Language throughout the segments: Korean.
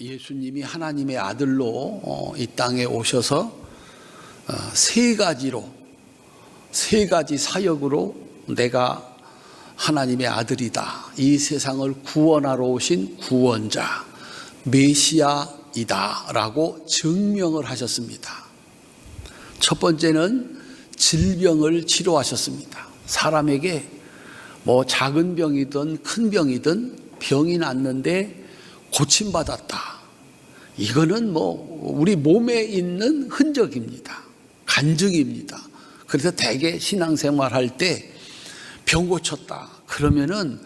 예수님이 하나님의 아들로 이 땅에 오셔서 세 가지 사역으로 내가 하나님의 아들이다, 이 세상을 구원하러 오신 구원자 메시아이다 라고 증명을 하셨습니다. 첫 번째는 질병을 치료하셨습니다. 사람에게 뭐 작은 병이든 큰 병이든 병이 났는데 고침받았다, 이거는 뭐 우리 몸에 있는 흔적입니다. 간증입니다. 그래서 대개 신앙생활할 때 병 고쳤다 그러면은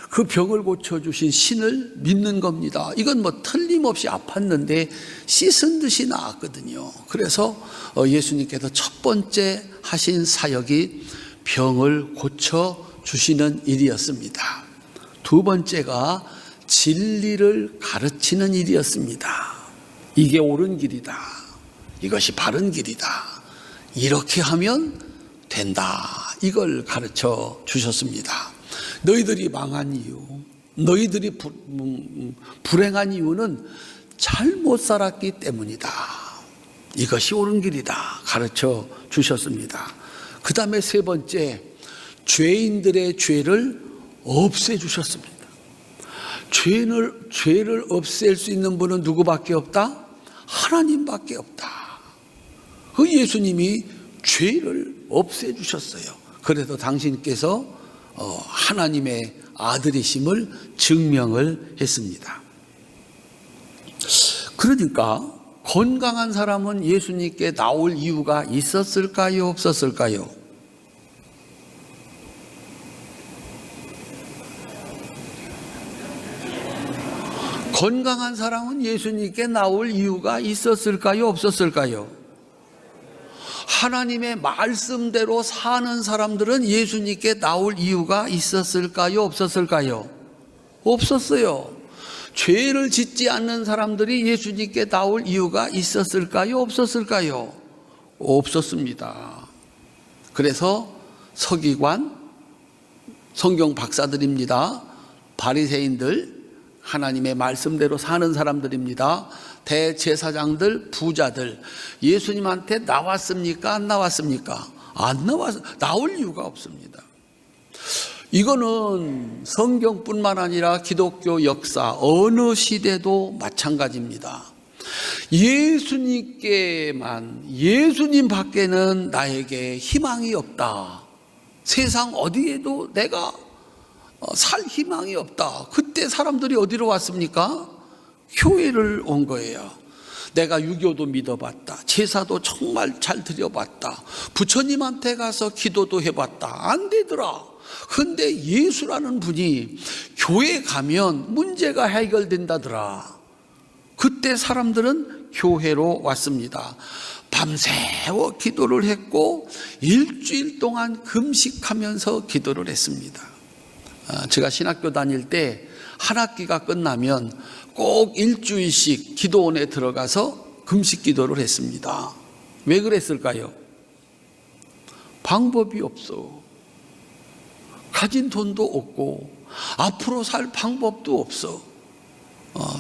그 병을 고쳐주신 신을 믿는 겁니다. 이건 뭐 틀림없이 아팠는데 씻은 듯이 나았거든요. 그래서 예수님께서 첫 번째 하신 사역이 병을 고쳐주시는 일이었습니다. 두 번째가 진리를 가르치는 일이었습니다. 이게 옳은 길이다, 이것이 바른 길이다, 이렇게 하면 된다, 이걸 가르쳐 주셨습니다. 너희들이 망한 이유, 너희들이 불행한 이유는 잘못 살았기 때문이다, 이것이 옳은 길이다 가르쳐 주셨습니다. 그 다음에 세 번째, 죄인들의 죄를 없애주셨습니다. 죄를 없앨 수 있는 분은 누구밖에 없다? 하나님밖에 없다. 그 예수님이 죄를 없애주셨어요. 그래서 당신께서 하나님의 아들이심을 증명을 했습니다. 그러니까 건강한 사람은 예수님께 나올 이유가 있었을까요, 없었을까요? 건강한 사람은 예수님께 나올 이유가 있었을까요, 없었을까요? 하나님의 말씀대로 사는 사람들은 예수님께 나올 이유가 있었을까요, 없었을까요? 없었어요. 죄를 짓지 않는 사람들이 예수님께 나올 이유가 있었을까요, 없었을까요? 없었습니다. 그래서 서기관, 성경 박사들입니다. 바리새인들, 하나님의 말씀대로 사는 사람들입니다. 대제사장들, 부자들, 예수님한테 나왔습니까, 안 나왔습니까? 안 나올 이유가 없습니다. 이거는 성경뿐만 아니라 기독교 역사 어느 시대도 마찬가지입니다. 예수님께만, 예수님 밖에는 나에게 희망이 없다, 세상 어디에도 내가 살 희망이 없다, 그때 사람들이 어디로 왔습니까? 교회를 온 거예요. 내가 유교도 믿어봤다, 제사도 정말 잘 드려봤다, 부처님한테 가서 기도도 해봤다, 안 되더라. 근데 예수라는 분이 교회 가면 문제가 해결된다더라. 그때 사람들은 교회로 왔습니다. 밤새워 기도를 했고 일주일 동안 금식하면서 기도를 했습니다. 제가 신학교 다닐 때 한 학기가 끝나면 꼭 일주일씩 기도원에 들어가서 금식 기도를 했습니다. 왜 그랬을까요? 방법이 없어. 가진 돈도 없고 앞으로 살 방법도 없어.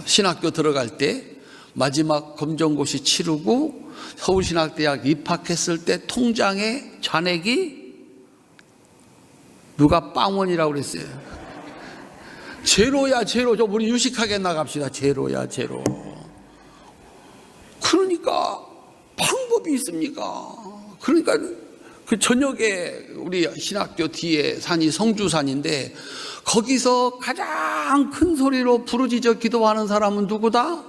신학교 들어갈 때 마지막 검정고시 치르고 서울신학대학 입학했을 때 통장에 잔액이 누가 빵원이라고 그랬어요. 제로야 제로. 좀 우리 유식하게 나갑시다. 제로야 제로. 그러니까 방법이 있습니까? 그러니까 그 저녁에 우리 신학교 뒤에 산이 성주산인데 거기서 가장 큰 소리로 부르짖어 기도하는 사람은 누구다?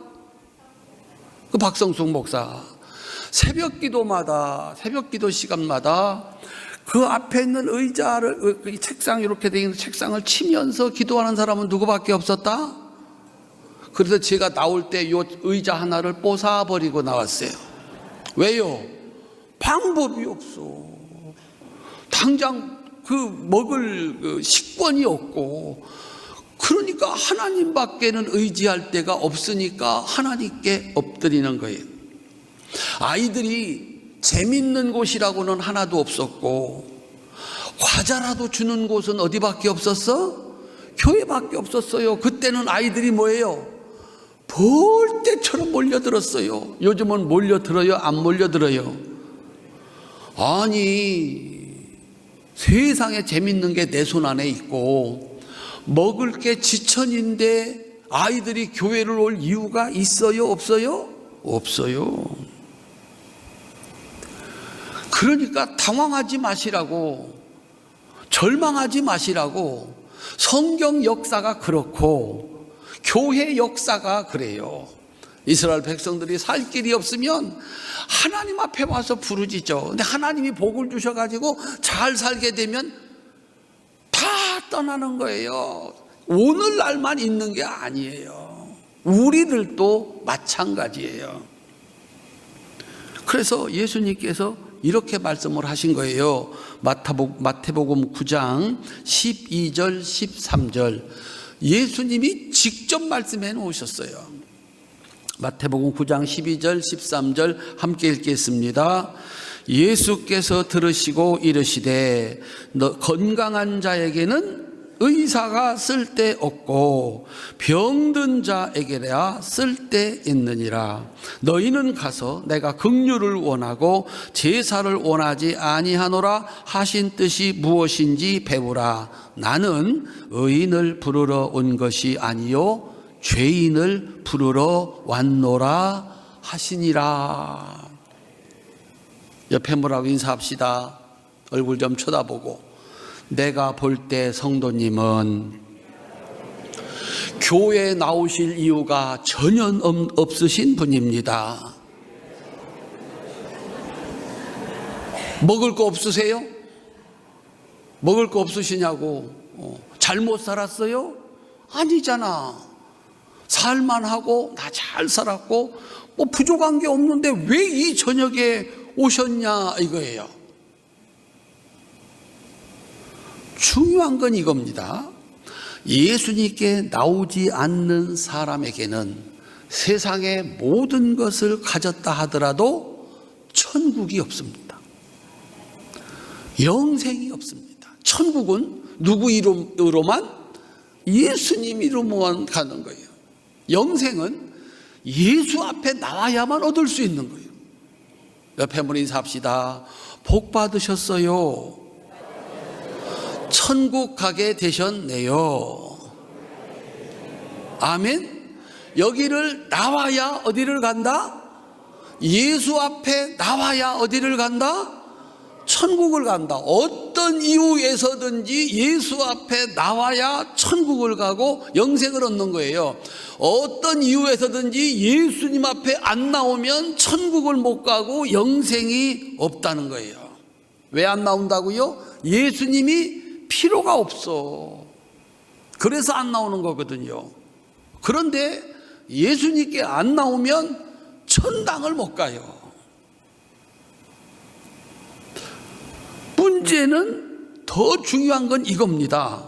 그 박성숙 목사. 새벽 기도 시간마다 그 앞에 있는 의자를, 이 책상 이렇게 돼 있는 책상을 치면서 기도하는 사람은 누구밖에 없었다? 그래서 제가 나올 때 이 의자 하나를 뽀사버리고 나왔어요. 왜요? 방법이 없어. 당장 먹을 식권이 없고, 그러니까 하나님밖에는 의지할 데가 없으니까 하나님께 엎드리는 거예요. 아이들이 재밌는 곳이라고는 하나도 없었고, 과자라도 주는 곳은 어디밖에 없었어? 교회밖에 없었어요. 그때는 아이들이 뭐예요? 볼 때처럼 몰려들었어요. 요즘은 몰려들어요? 안 몰려들어요? 아니, 세상에 재밌는 게 내 손 안에 있고 먹을 게 지천인데 아이들이 교회를 올 이유가 있어요? 없어요? 없어요. 그러니까 당황하지 마시라고, 절망하지 마시라고. 성경 역사가 그렇고 교회 역사가 그래요. 이스라엘 백성들이 살 길이 없으면 하나님 앞에 와서 부르짖죠. 근데 하나님이 복을 주셔가지고 잘 살게 되면 다 떠나는 거예요. 오늘날만 있는 게 아니에요. 우리들도 마찬가지예요. 그래서 예수님께서 이렇게 말씀을 하신 거예요. 마태복음 9장 12절 13절 예수님이 직접 말씀해 놓으셨어요. 마태복음 9장 12절 13절 함께 읽겠습니다. 예수께서 들으시고 이르시되 건강한 자에게는 의사가 쓸데없고 병든 자에게야 쓸데있느니라. 너희는 가서 내가 긍휼을 원하고 제사를 원하지 아니하노라 하신 뜻이 무엇인지 배우라. 나는 의인을 부르러 온 것이 아니요 죄인을 부르러 왔노라 하시니라. 옆에 뭐라고 인사합시다. 얼굴 좀 쳐다보고. 내가 볼 때 성도님은 교회에 나오실 이유가 전혀 없으신 분입니다. 먹을 거 없으세요? 먹을 거 없으시냐고. 잘못 살았어요? 아니잖아. 살만하고 나 잘 살았고 뭐 부족한 게 없는데 왜 이 저녁에 오셨냐 이거예요. 중요한 건 이겁니다. 예수님께 나오지 않는 사람에게는 세상의 모든 것을 가졌다 하더라도 천국이 없습니다. 영생이 없습니다. 천국은 누구 이름으로만? 예수님 이름으로만 가는 거예요. 영생은 예수 앞에 나와야만 얻을 수 있는 거예요. 옆에 분 인사합시다. 복 받으셨어요. 천국 가게 되셨네요. 아멘. 여기를 나와야 어디를 간다? 예수 앞에 나와야 어디를 간다? 천국을 간다. 어떤 이유에서든지 예수 앞에 나와야 천국을 가고 영생을 얻는 거예요. 어떤 이유에서든지 예수님 앞에 안 나오면 천국을 못 가고 영생이 없다는 거예요. 왜 안 나온다고요? 예수님이 필요가 없어. 그래서 안 나오는 거거든요. 그런데 예수님께 안 나오면 천당을 못 가요. 문제는 더 중요한 건 이겁니다.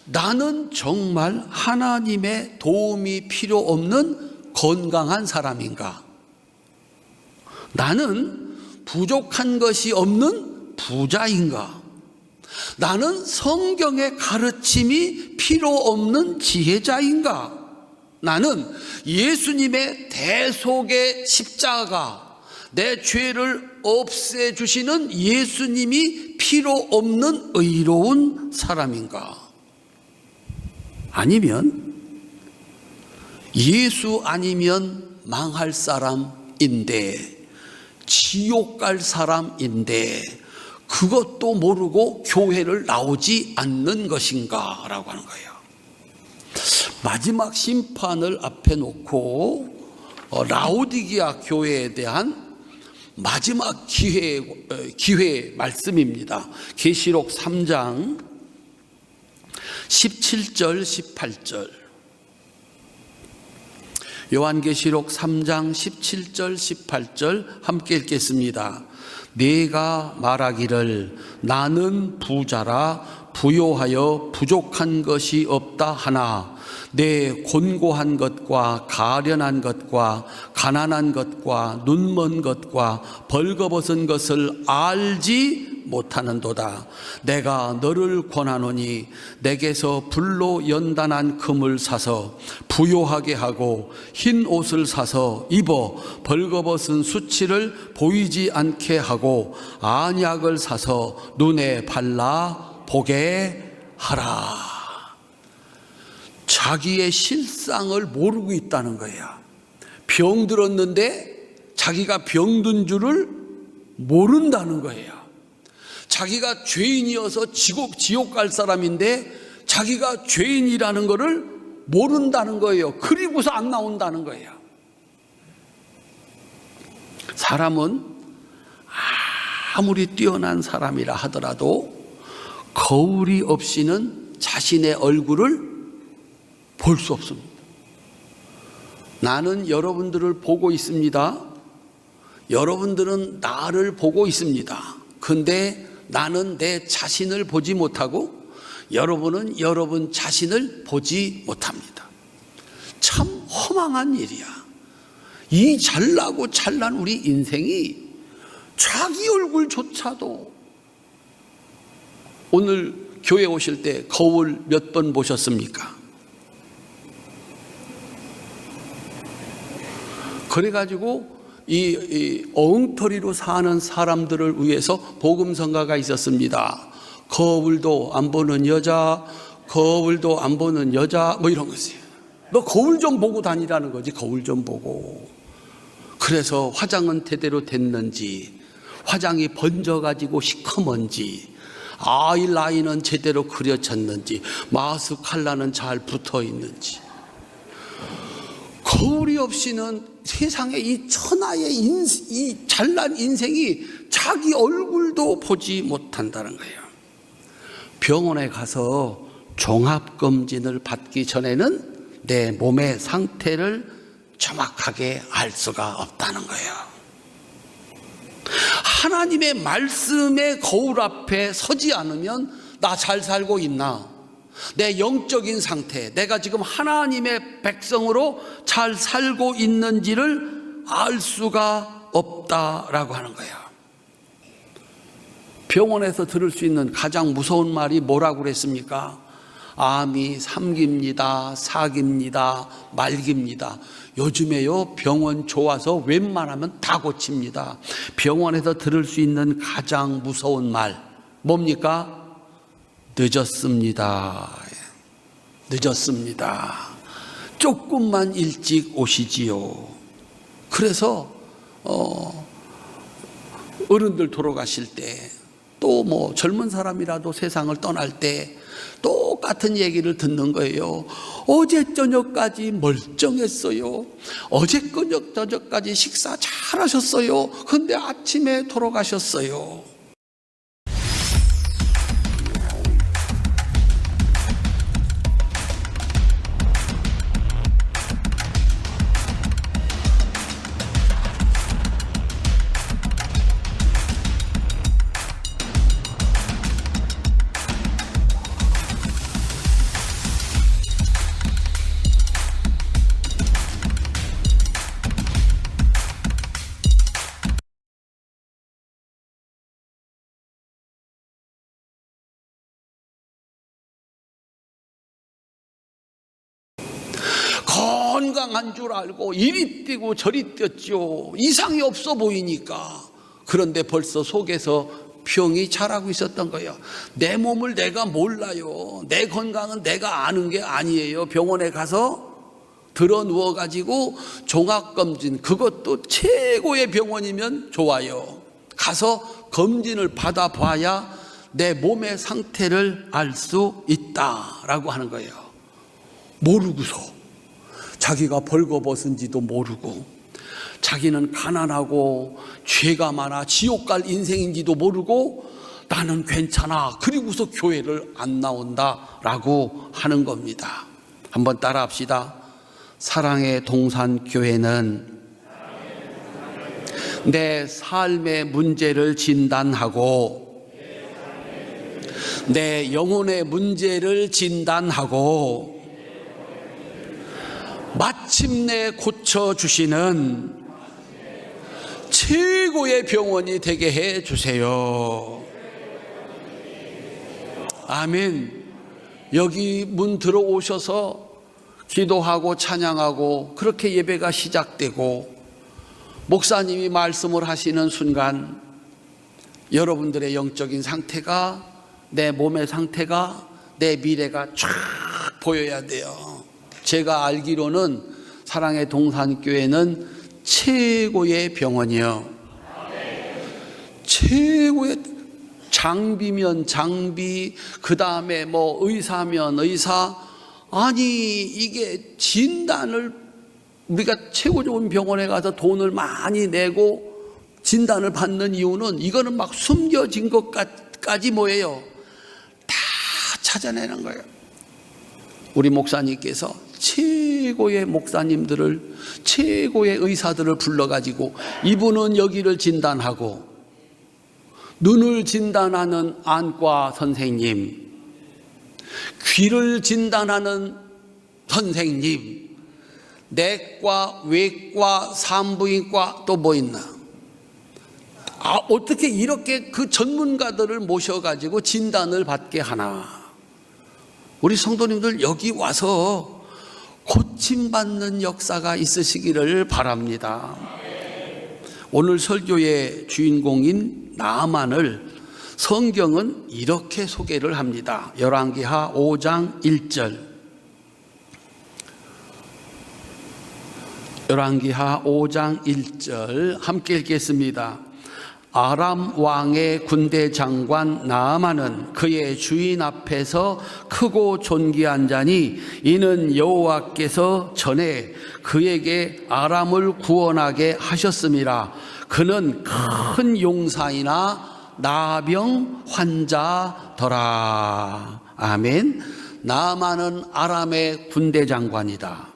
나는 정말 하나님의 도움이 필요 없는 건강한 사람인가? 나는 부족한 것이 없는 부자인가? 나는 성경의 가르침이 필요 없는 지혜자인가? 나는 예수님의 대속의 십자가, 내 죄를 없애주시는 예수님이 필요 없는 의로운 사람인가? 아니면 예수 아니면 망할 사람인데, 지옥 갈 사람인데 그것도 모르고 교회를 나오지 않는 것인가 라고 하는 거예요. 마지막 심판을 앞에 놓고 라오디게아 교회에 대한 마지막 기회 말씀입니다. 계시록 3장 17절 18절. 요한계시록 3장 17절 18절 함께 읽겠습니다. 내가 말하기를 나는 부자라 부요하여 부족한 것이 없다 하나 내 곤고한 것과 가련한 것과 가난한 것과 눈먼 것과 벌거벗은 것을 알지 못하는도다. 내가 너를 권하노니 내게서 불로 연단한 금을 사서 부요하게 하고 흰 옷을 사서 입어 벌거벗은 수치를 보이지 않게 하고 안약을 사서 눈에 발라 보게 하라. 자기의 실상을 모르고 있다는 거야. 병들었는데 자기가 병든 줄을 모른다는 거예요. 자기가 죄인이어서 지옥 갈 사람인데 자기가 죄인이라는 것을 모른다는 거예요. 그리고서 안 나온다는 거예요. 사람은 아무리 뛰어난 사람이라 하더라도 거울이 없이는 자신의 얼굴을 볼 수 없습니다. 나는 여러분들을 보고 있습니다. 여러분들은 나를 보고 있습니다. 근데 나는 내 자신을 보지 못하고 여러분은 여러분 자신을 보지 못합니다. 참 허망한 일이야. 이 잘나고 잘난 우리 인생이 자기 얼굴조차도, 오늘 교회 오실 때 거울 몇 번 보셨습니까? 그래가지고 이 엉터리로 사는 사람들을 위해서 복음성가가 있었습니다. 거울도 안 보는 여자, 거울도 안 보는 여자, 뭐 이런 거지. 너 거울 좀 보고 다니라는 거지. 거울 좀 보고. 그래서 화장은 제대로 됐는지, 화장이 번져가지고 시커먼지, 아이라인은 제대로 그려졌는지, 마스칼라는 잘 붙어 있는지. 거울이 없이는 세상에 이 천하의 이 잘난 인생이 자기 얼굴도 보지 못한다는 거예요. 병원에 가서 종합검진을 받기 전에는 내 몸의 상태를 정확하게 알 수가 없다는 거예요. 하나님의 말씀의 거울 앞에 서지 않으면 나 잘 살고 있나? 내 영적인 상태, 내가 지금 하나님의 백성으로 잘 살고 있는지를 알 수가 없다라고 하는 거예요. 병원에서 들을 수 있는 가장 무서운 말이 뭐라고 그랬습니까? 암이 3기입니다, 4기입니다, 말기입니다. 요즘에요, 병원 좋아서 웬만하면 다 고칩니다. 병원에서 들을 수 있는 가장 무서운 말 뭡니까? 늦었습니다. 늦었습니다. 조금만 일찍 오시지요. 그래서 어른들 돌아가실 때, 또 뭐 젊은 사람이라도 세상을 떠날 때 똑같은 얘기를 듣는 거예요. 어제 저녁까지 멀쩡했어요. 어제 저녁까지 식사 잘 하셨어요. 근데 아침에 돌아가셨어요. 건강한 줄 알고 이리 뛰고 저리 뛰었죠. 이상이 없어 보이니까. 그런데 벌써 속에서 병이 자라고 있었던 거예요. 내 몸을 내가 몰라요. 내 건강은 내가 아는 게 아니에요. 병원에 가서 들어 누워가지고 종합검진, 그것도 최고의 병원이면 좋아요. 가서 검진을 받아봐야 내 몸의 상태를 알 수 있다라고 하는 거예요. 모르고서 자기가 벌거벗은지도 모르고, 자기는 가난하고 죄가 많아 지옥 갈 인생인지도 모르고 나는 괜찮아, 그리고서 교회를 안 나온다라고 하는 겁니다. 한번 따라 합시다. 사랑의 동산교회는 내 삶의 문제를 진단하고 내 영혼의 문제를 진단하고 마침내 고쳐주시는 최고의 병원이 되게 해주세요. 아멘. 여기 문 들어오셔서 기도하고 찬양하고 그렇게 예배가 시작되고 목사님이 말씀을 하시는 순간 여러분들의 영적인 상태가, 내 몸의 상태가, 내 미래가 쫙 보여야 돼요. 제가 알기로는 사랑의 동산교회는 최고의 병원이요, 최고의 장비면 장비, 그 다음에 뭐 의사면 의사. 아니 이게 진단을, 우리가 최고 좋은 병원에 가서 돈을 많이 내고 진단을 받는 이유는 이거는 막 숨겨진 것까지 뭐예요? 다 찾아내는 거예요. 우리 목사님께서 최고의 목사님들을, 최고의 의사들을 불러가지고 이분은 여기를 진단하고, 눈을 진단하는 안과 선생님, 귀를 진단하는 선생님, 내과, 외과, 산부인과 또 뭐 있나? 어떻게 이렇게 그 전문가들을 모셔가지고 진단을 받게 하나? 우리 성도님들 여기 와서 고침받는 역사가 있으시기를 바랍니다. 오늘 설교의 주인공인 나아만을 성경은 이렇게 소개를 합니다. 열왕기하 5장 1절. 열왕기하 5장 1절 함께 읽겠습니다. 아람 왕의 군대 장관 나아만은 그의 주인 앞에서 크고 존귀한 자니 이는 여호와께서 전에 그에게 아람을 구원하게 하셨음이라. 그는 큰 용사이나 나병 환자더라. 아멘. 나아만은 아람의 군대 장관이다.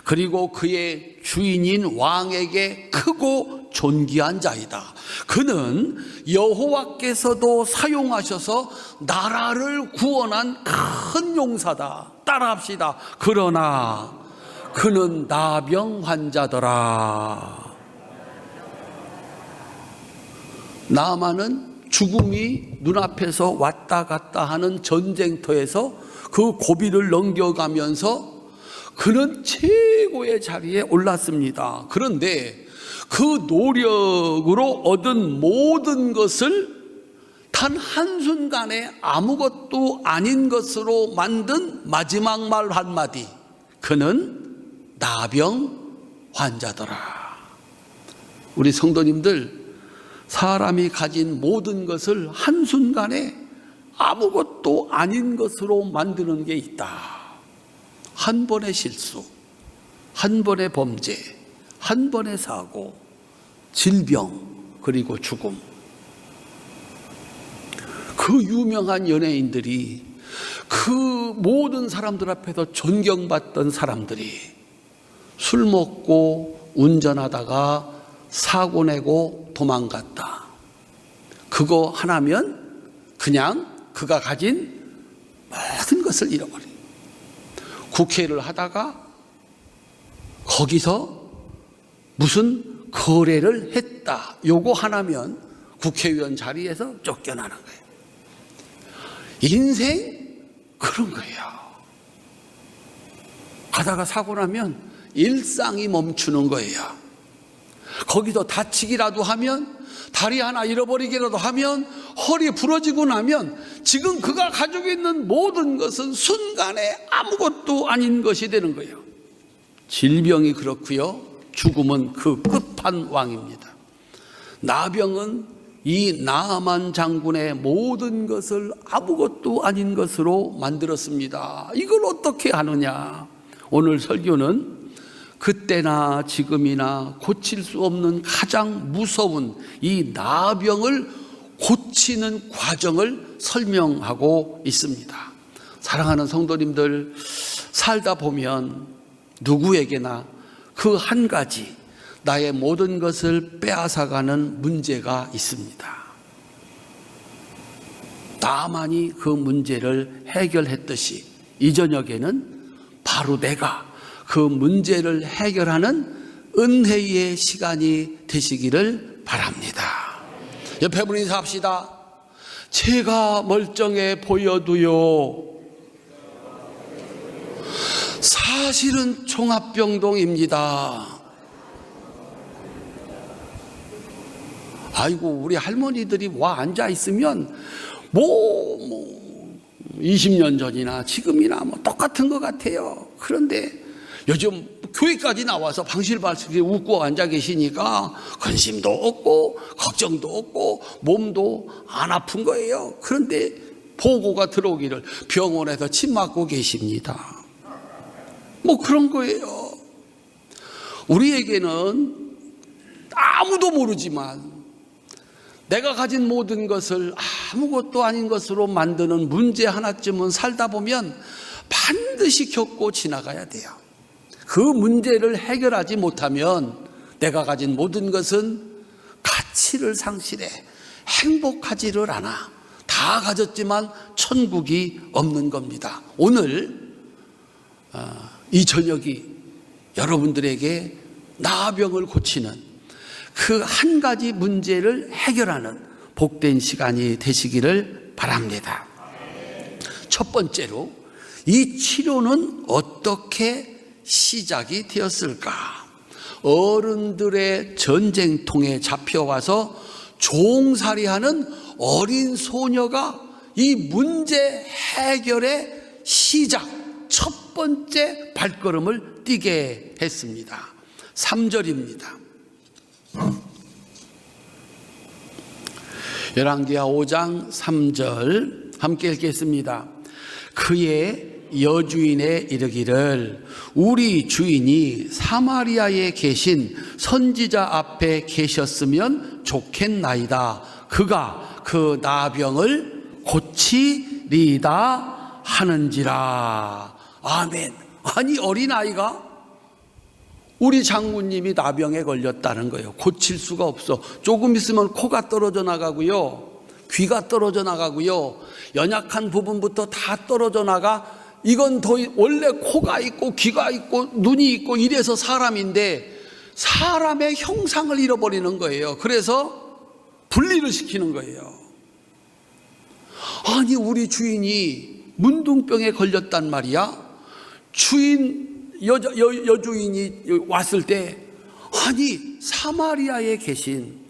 그리고 그의 주인인 왕에게 크고 존귀한 자이다. 그는 여호와께서도 사용하셔서 나라를 구원한 큰 용사다. 따라합시다. 그러나 그는 나병 환자더라. 나아만은 죽음이 눈앞에서 왔다 갔다 하는 전쟁터에서 그 고비를 넘겨가면서 그는 최고의 자리에 올랐습니다. 그런데 그 노력으로 얻은 모든 것을 단 한순간에 아무것도 아닌 것으로 만든 마지막 말 한마디. 그는 나병 환자더라. 우리 성도님들, 사람이 가진 모든 것을 한순간에 아무것도 아닌 것으로 만드는 게 있다. 한 번의 실수, 한 번의 범죄, 한 번의 사고, 질병, 그리고 죽음. 그 유명한 연예인들이, 그 모든 사람들 앞에서 존경받던 사람들이 술 먹고 운전하다가 사고 내고 도망갔다. 그거 하나면 그냥 그가 가진 모든 것을 잃어버려. 국회를 하다가 거기서 무슨 거래를 했다. 요거 하나면 국회의원 자리에서 쫓겨나는 거예요. 인생 그런 거예요. 가다가 사고 나면 일상이 멈추는 거예요. 거기서 다치기라도 하면, 다리 하나 잃어버리기라도 하면, 허리 부러지고 나면 지금 그가 가지고 있는 모든 것은 순간에 아무것도 아닌 것이 되는 거예요. 질병이 그렇고요, 죽음은 그 끝판왕입니다. 나병은 이 나아만 장군의 모든 것을 아무것도 아닌 것으로 만들었습니다. 이걸 어떻게 하느냐? 오늘 설교는 그때나 지금이나 고칠 수 없는 가장 무서운 이 나병을 고치는 과정을 설명하고 있습니다. 사랑하는 성도님들, 살다 보면 누구에게나 그 한 가지 나의 모든 것을 빼앗아가는 문제가 있습니다. 나만이 그 문제를 해결했듯이 이 저녁에는 바로 내가 그 문제를 해결하는 은혜의 시간이 되시기를 바랍니다. 옆에 분이 인사합시다. 제가 멀쩡해 보여도요, 사실은 종합병동입니다. 아이고, 우리 할머니들이 와 앉아 있으면 20년 전이나 지금이나 똑같은 것 같아요. 그런데 요즘 교회까지 나와서 방실방실 웃고 앉아 계시니까 근심도 없고 걱정도 없고 몸도 안 아픈 거예요. 그런데 보고가 들어오기를 병원에서 침 맞고 계십니다. 그런 거예요. 우리에게는 아무도 모르지만 내가 가진 모든 것을 아무것도 아닌 것으로 만드는 문제 하나쯤은 살다 보면 반드시 겪고 지나가야 돼요. 그 문제를 해결하지 못하면 내가 가진 모든 것은 가치를 상실해 행복하지를 않아. 다 가졌지만 천국이 없는 겁니다. 오늘 이 저녁이 여러분들에게 나병을 고치는 그 한 가지 문제를 해결하는 복된 시간이 되시기를 바랍니다. 첫 번째로, 이 치료는 어떻게 시작이 되었을까? 어른들의 전쟁통에 잡혀와서 종살이하는 어린 소녀가 이 문제 해결의 시작, 첫 번째 발걸음을 띄게 했습니다. 3절입니다. 열왕기하 5장 3절 함께 읽겠습니다. 그의 여주인에 이르기를 우리 주인이 사마리아에 계신 선지자 앞에 계셨으면 좋겠나이다. 그가 그 나병을 고치리이다 하는지라. 아멘. 아니, 어린아이가 우리 장군님이 나병에 걸렸다는 거예요. 고칠 수가 없어. 조금 있으면 코가 떨어져 나가고요, 귀가 떨어져 나가고요, 연약한 부분부터 다 떨어져 나가. 이건 원래 코가 있고 귀가 있고 눈이 있고 이래서 사람인데 사람의 형상을 잃어버리는 거예요. 그래서 분리를 시키는 거예요. 아니, 우리 주인이 문둥병에 걸렸단 말이야. 여주인이 왔을 때, 아니, 사마리아에 계신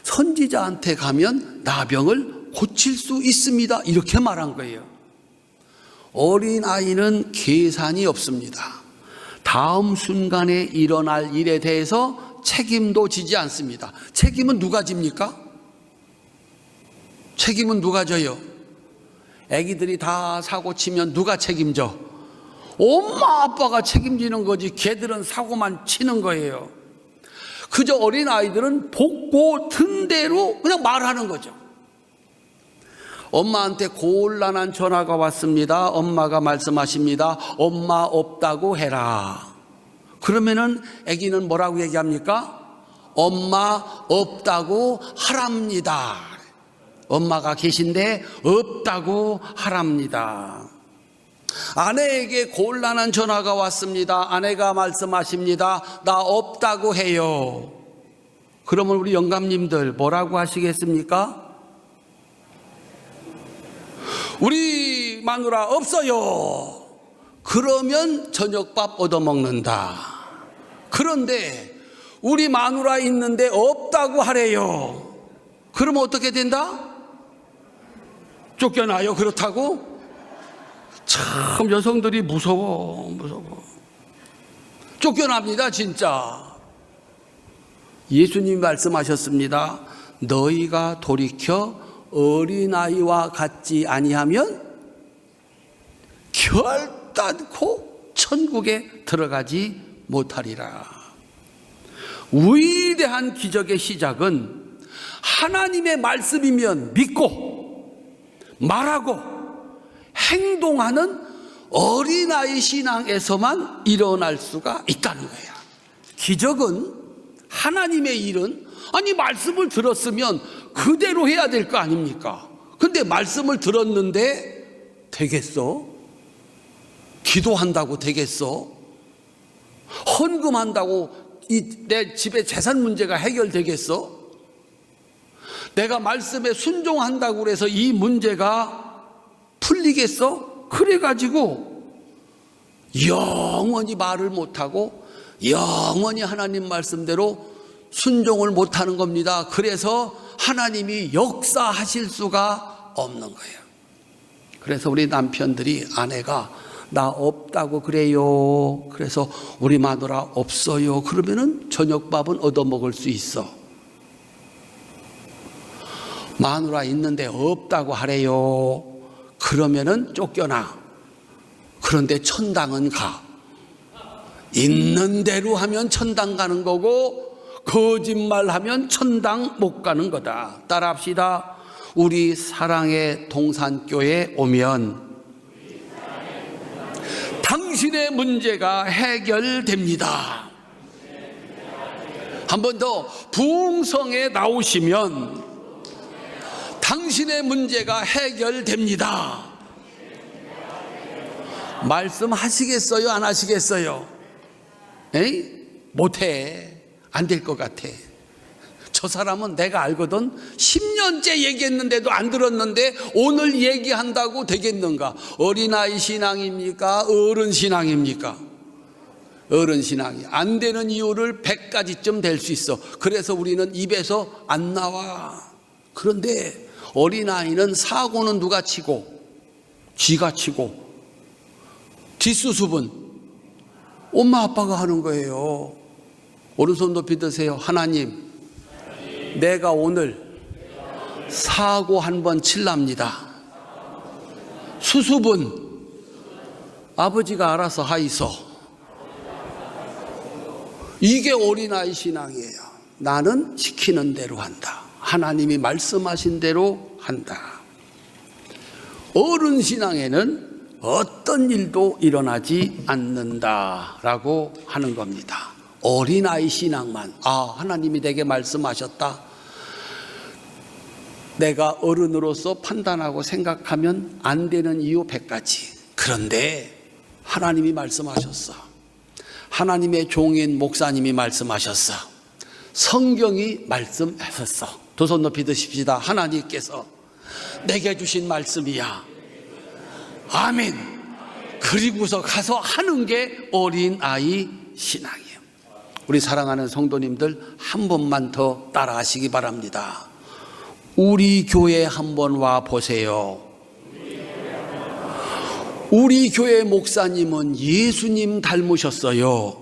선지자한테 가면 나병을 고칠 수 있습니다, 이렇게 말한 거예요. 어린아이는 계산이 없습니다. 다음 순간에 일어날 일에 대해서 책임도 지지 않습니다. 책임은 누가 집니까? 책임은 누가 져요? 애기들이 다 사고 치면 누가 책임져? 엄마 아빠가 책임지는 거지. 걔들은 사고만 치는 거예요. 그저 어린아이들은 복고 든 대로 그냥 말하는 거죠. 엄마한테 곤란한 전화가 왔습니다. 엄마가 말씀하십니다. 엄마 없다고 해라. 그러면은 아기는 뭐라고 얘기합니까? 엄마 없다고 하랍니다. 엄마가 계신데 없다고 하랍니다. 아내에게 곤란한 전화가 왔습니다. 아내가 말씀하십니다. 나 없다고 해요. 그러면 우리 영감님들 뭐라고 하시겠습니까? 우리 마누라 없어요. 그러면 저녁밥 얻어먹는다. 그런데 우리 마누라 있는데 없다고 하래요. 그러면 어떻게 된다? 쫓겨나요. 그렇다고? 참 여성들이 무서워. 쫓겨납니다, 진짜. 예수님이 말씀하셨습니다. 너희가 돌이켜 어린아이와 같지 아니하면 결단코 천국에 들어가지 못하리라. 위대한 기적의 시작은 하나님의 말씀이면 믿고 말하고 행동하는 어린아이 신앙에서만 일어날 수가 있다는 거예요. 기적은, 하나님의 일은, 아니 말씀을 들었으면 그대로 해야 될 거 아닙니까? 근데 말씀을 들었는데 되겠어? 기도한다고 되겠어? 헌금한다고 내 집의 재산 문제가 해결되겠어? 내가 말씀에 순종한다고 해서 이 문제가 풀리겠어? 그래가지고 영원히 말을 못하고 영원히 하나님 말씀대로 순종을 못하는 겁니다. 그래서 하나님이 역사하실 수가 없는 거예요. 그래서 우리 남편들이, 아내가 나 없다고 그래요. 그래서 우리 마누라 없어요. 그러면은 저녁밥은 얻어먹을 수 있어. 마누라 있는데 없다고 하래요. 그러면은 쫓겨나. 그런데 천당은 가. 있는 대로 하면 천당 가는 거고 거짓말하면 천당 못 가는 거다. 따라합시다. 우리 사랑의 동산교회 오면 당신의 문제가 해결됩니다. 한 번 더, 부흥성에 나오시면 당신의 문제가 해결됩니다. 말씀하시겠어요? 안 하시겠어요? 에이? 못해. 안 될 것 같아. 저 사람은 내가 알거든. 10년째 얘기했는데도 안 들었는데 오늘 얘기한다고 되겠는가? 어린아이 신앙입니까? 어른 신앙입니까? 어른 신앙이 안 되는 이유를 100가지쯤 될 수 있어. 그래서 우리는 입에서 안 나와. 그런데 어린아이는 사고는 누가 치고? 쥐가 치고. 뒷수습은 엄마 아빠가 하는 거예요. 오른손 높이 드세요. 하나님, 내가 오늘 사고 한번 칠랍니다. 수습은 아버지가 알아서 하이소. 이게 어린아이 신앙이에요. 나는 시키는 대로 한다. 하나님이 말씀하신 대로 한다. 어른 신앙에는 어떤 일도 일어나지 않는다라고 하는 겁니다. 어린아이 신앙만, 하나님이 내게 말씀하셨다. 내가 어른으로서 판단하고 생각하면 안 되는 이유 100가지. 그런데 하나님이 말씀하셨어. 하나님의 종인 목사님이 말씀하셨어. 성경이 말씀하셨어. 두 손 높이 드십시다. 하나님께서 내게 주신 말씀이야. 아멘. 그리고서 가서 하는 게 어린아이 신앙이에요. 우리 사랑하는 성도님들, 한 번만 더 따라하시기 바랍니다. 우리 교회 한번 와 보세요. 우리 교회 목사님은 예수님 닮으셨어요.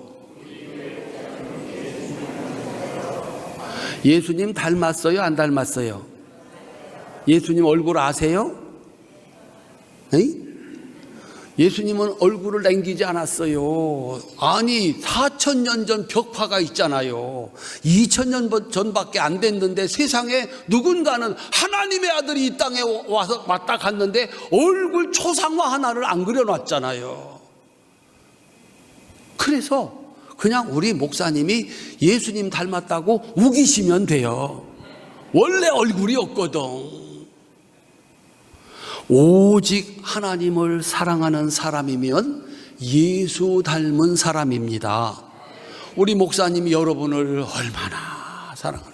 예수님 닮았어요? 안 닮았어요? 예수님 얼굴 아세요? 에이? 예수님은 얼굴을 남기지 않았어요. 아니, 4,000년 전 벽화가 있잖아요. 2,000년 전밖에 안 됐는데 세상에 누군가는 하나님의 아들이 이 땅에 와서 왔다 갔는데 얼굴 초상화 하나를 안 그려놨잖아요. 그래서 그냥 우리 목사님이 예수님 닮았다고 우기시면 돼요. 원래 얼굴이 없거든. 오직 하나님을 사랑하는 사람이면 예수 닮은 사람입니다. 우리 목사님이 여러분을 얼마나 사랑하는,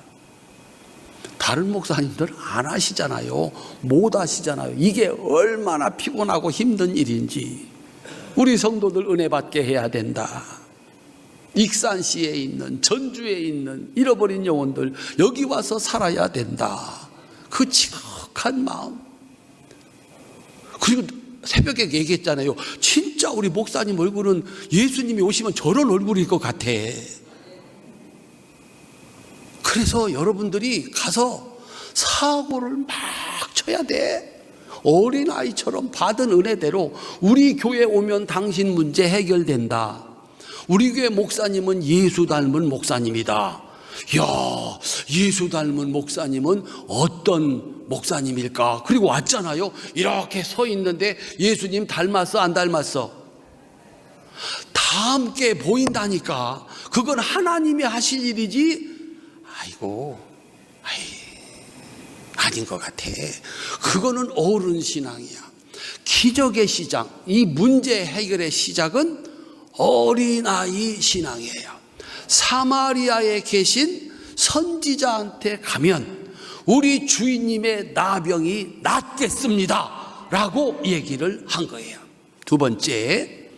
다른 목사님들 안 하시잖아요. 못 하시잖아요. 이게 얼마나 피곤하고 힘든 일인지 우리 성도들 은혜 받게 해야 된다. 익산시에 있는, 전주에 있는 잃어버린 영혼들 여기 와서 살아야 된다. 그 지극한 마음. 그리고 새벽에 얘기했잖아요. 진짜 우리 목사님 얼굴은 예수님이 오시면 저런 얼굴일 것 같아. 그래서 여러분들이 가서 사고를 막 쳐야 돼. 어린아이처럼 받은 은혜대로 우리 교회 오면 당신 문제 해결된다. 우리 교회 목사님은 예수 닮은 목사님이다. 야, 예수 닮은 목사님은 어떤 목사님일까? 그리고 왔잖아요. 이렇게 서 있는데 예수님 닮았어? 안 닮았어? 다 함께 보인다니까. 그건 하나님이 하실 일이지. 아닌 것 같아. 그거는 어른 신앙이야. 기적의 시작, 이 문제 해결의 시작은 어린아이 신앙이에요. 사마리아에 계신 선지자한테 가면 우리 주인님의 나병이 낫겠습니다 라고 얘기를 한 거예요. 두 번째,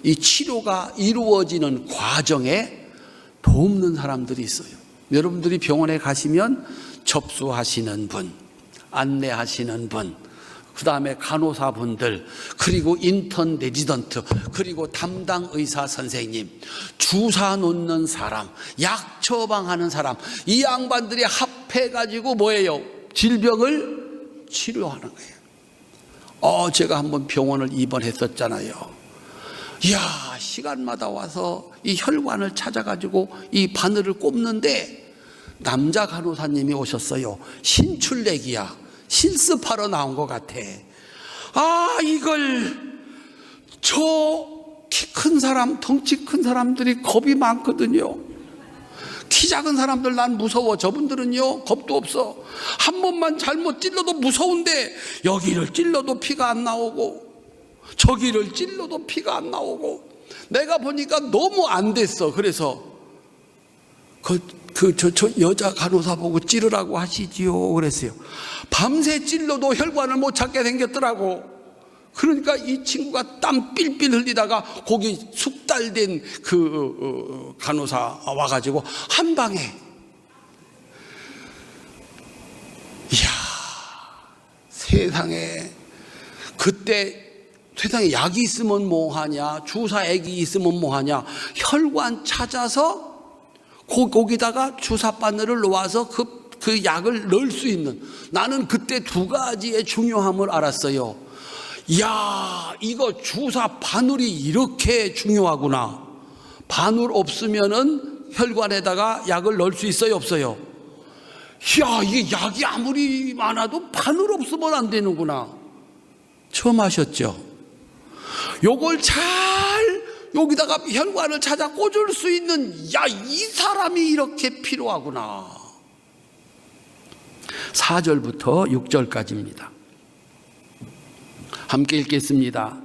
이 치료가 이루어지는 과정에 돕는 사람들이 있어요. 여러분들이 병원에 가시면 접수하시는 분, 안내하시는 분, 그 다음에 간호사분들, 그리고 인턴 레지던트, 그리고 담당 의사 선생님, 주사 놓는 사람, 약 처방하는 사람, 이 양반들이 합해가지고 뭐예요? 질병을 치료하는 거예요. 제가 한번 병원을 입원했었잖아요. 이야, 시간마다 와서 이 혈관을 찾아가지고 이 바늘을 꼽는데 남자 간호사님이 오셨어요. 신출내기야. 실습하러 나온 것 같아. 이걸 저 키 큰 사람, 덩치 큰 사람들이 겁이 많거든요. 키 작은 사람들 난 무서워. 저분들은요 겁도 없어. 한 번만 잘못 찔러도 무서운데 여기를 찔러도 피가 안 나오고 저기를 찔러도 피가 안 나오고 내가 보니까 너무 안 됐어. 그래서 저 여자 간호사 보고 찌르라고 하시지요 그랬어요. 밤새 찔러도 혈관을 못 찾게 생겼더라고. 그러니까 이 친구가 땀 삘삘 흘리다가 거기 숙달된 그 간호사 와가지고 한 방에, 이야, 세상에 약이 있으면 뭐하냐, 주사액이 있으면 뭐하냐, 혈관 찾아서 거기다가 주사바늘을 놓아서 그 약을 넣을 수 있는, 나는 그때 두 가지의 중요함을 알았어요. 이야, 이거 주사 바늘이 이렇게 중요하구나. 바늘 없으면은 혈관에다가 약을 넣을 수 있어요, 없어요? 이야, 이게 약이 아무리 많아도 바늘 없으면 안 되는구나. 처음 하셨죠? 요걸 잘 여기다가 혈관을 찾아 꽂을 수 있는, 이 사람이 이렇게 필요하구나. 4절부터 6절까지입니다. 함께 읽겠습니다.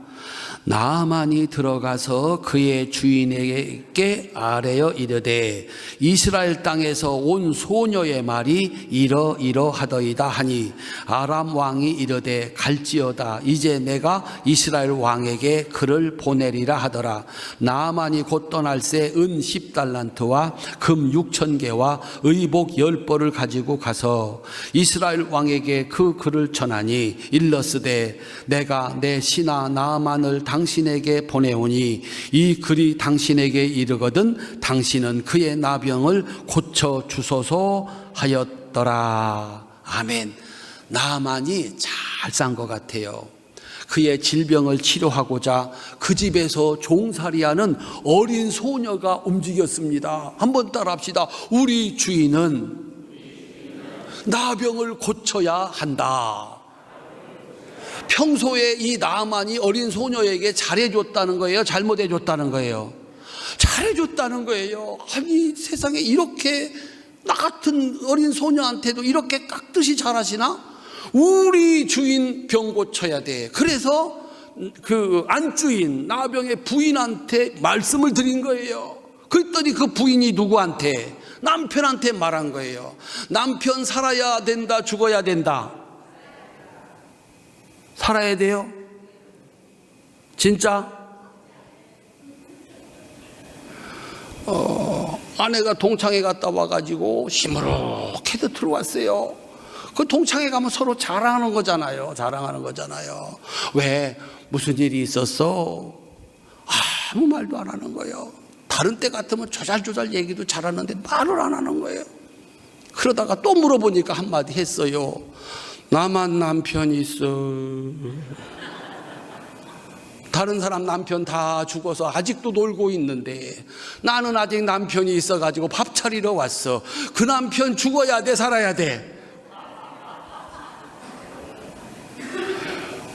나아만이 들어가서 그의 주인에게 아뢰어 이르되 이스라엘 땅에서 온 소녀의 말이 이러이러하더이다 하니 아람 왕이 이르되 갈지어다. 이제 내가 이스라엘 왕에게 그를 보내리라 하더라. 나아만이 곧 떠날새 은 10달란트와 금 6,000개와 의복 10벌을 가지고 가서 이스라엘 왕에게 그 글을 전하니 일렀으되 내가 내 신하 나아만을 당신에게 보내오니 이 글이 당신에게 이르거든 당신은 그의 나병을 고쳐 주소서 하였더라. 아멘. 나아만이 잘 산 것 같아요. 그의 질병을 치료하고자 그 집에서 종살이하는 어린 소녀가 움직였습니다. 한번 따라합시다. 우리 주인은 나병을 고쳐야 한다. 평소에 이 나아만이 어린 소녀에게 잘해줬다는 거예요? 잘못해줬다는 거예요? 잘해줬다는 거예요. 아니, 세상에 이렇게 나 같은 어린 소녀한테도 이렇게 깍듯이 잘하시나? 우리 주인 병 고쳐야 돼. 그래서 그 안주인 나병의 부인한테 말씀을 드린 거예요. 그랬더니 그 부인이 누구한테? 남편한테 말한 거예요. 남편 살아야 된다, 죽어야 된다? 살아야 돼요? 진짜? 아내가 동창회 갔다 와가지고 시무룩해도 들어왔어요. 그 동창회 가면 서로 자랑하는 거잖아요. 왜? 무슨 일이 있었어? 아무 말도 안 하는 거예요. 다른 때 같으면 조잘조잘 얘기도 잘하는데 말을 안 하는 거예요. 그러다가 또 물어보니까 한마디 했어요. 나만 남편이 있어. 다른 사람 남편 다 죽어서 아직도 놀고 있는데 나는 아직 남편이 있어가지고 밥 차리러 왔어. 그 남편 죽어야 돼, 살아야 돼?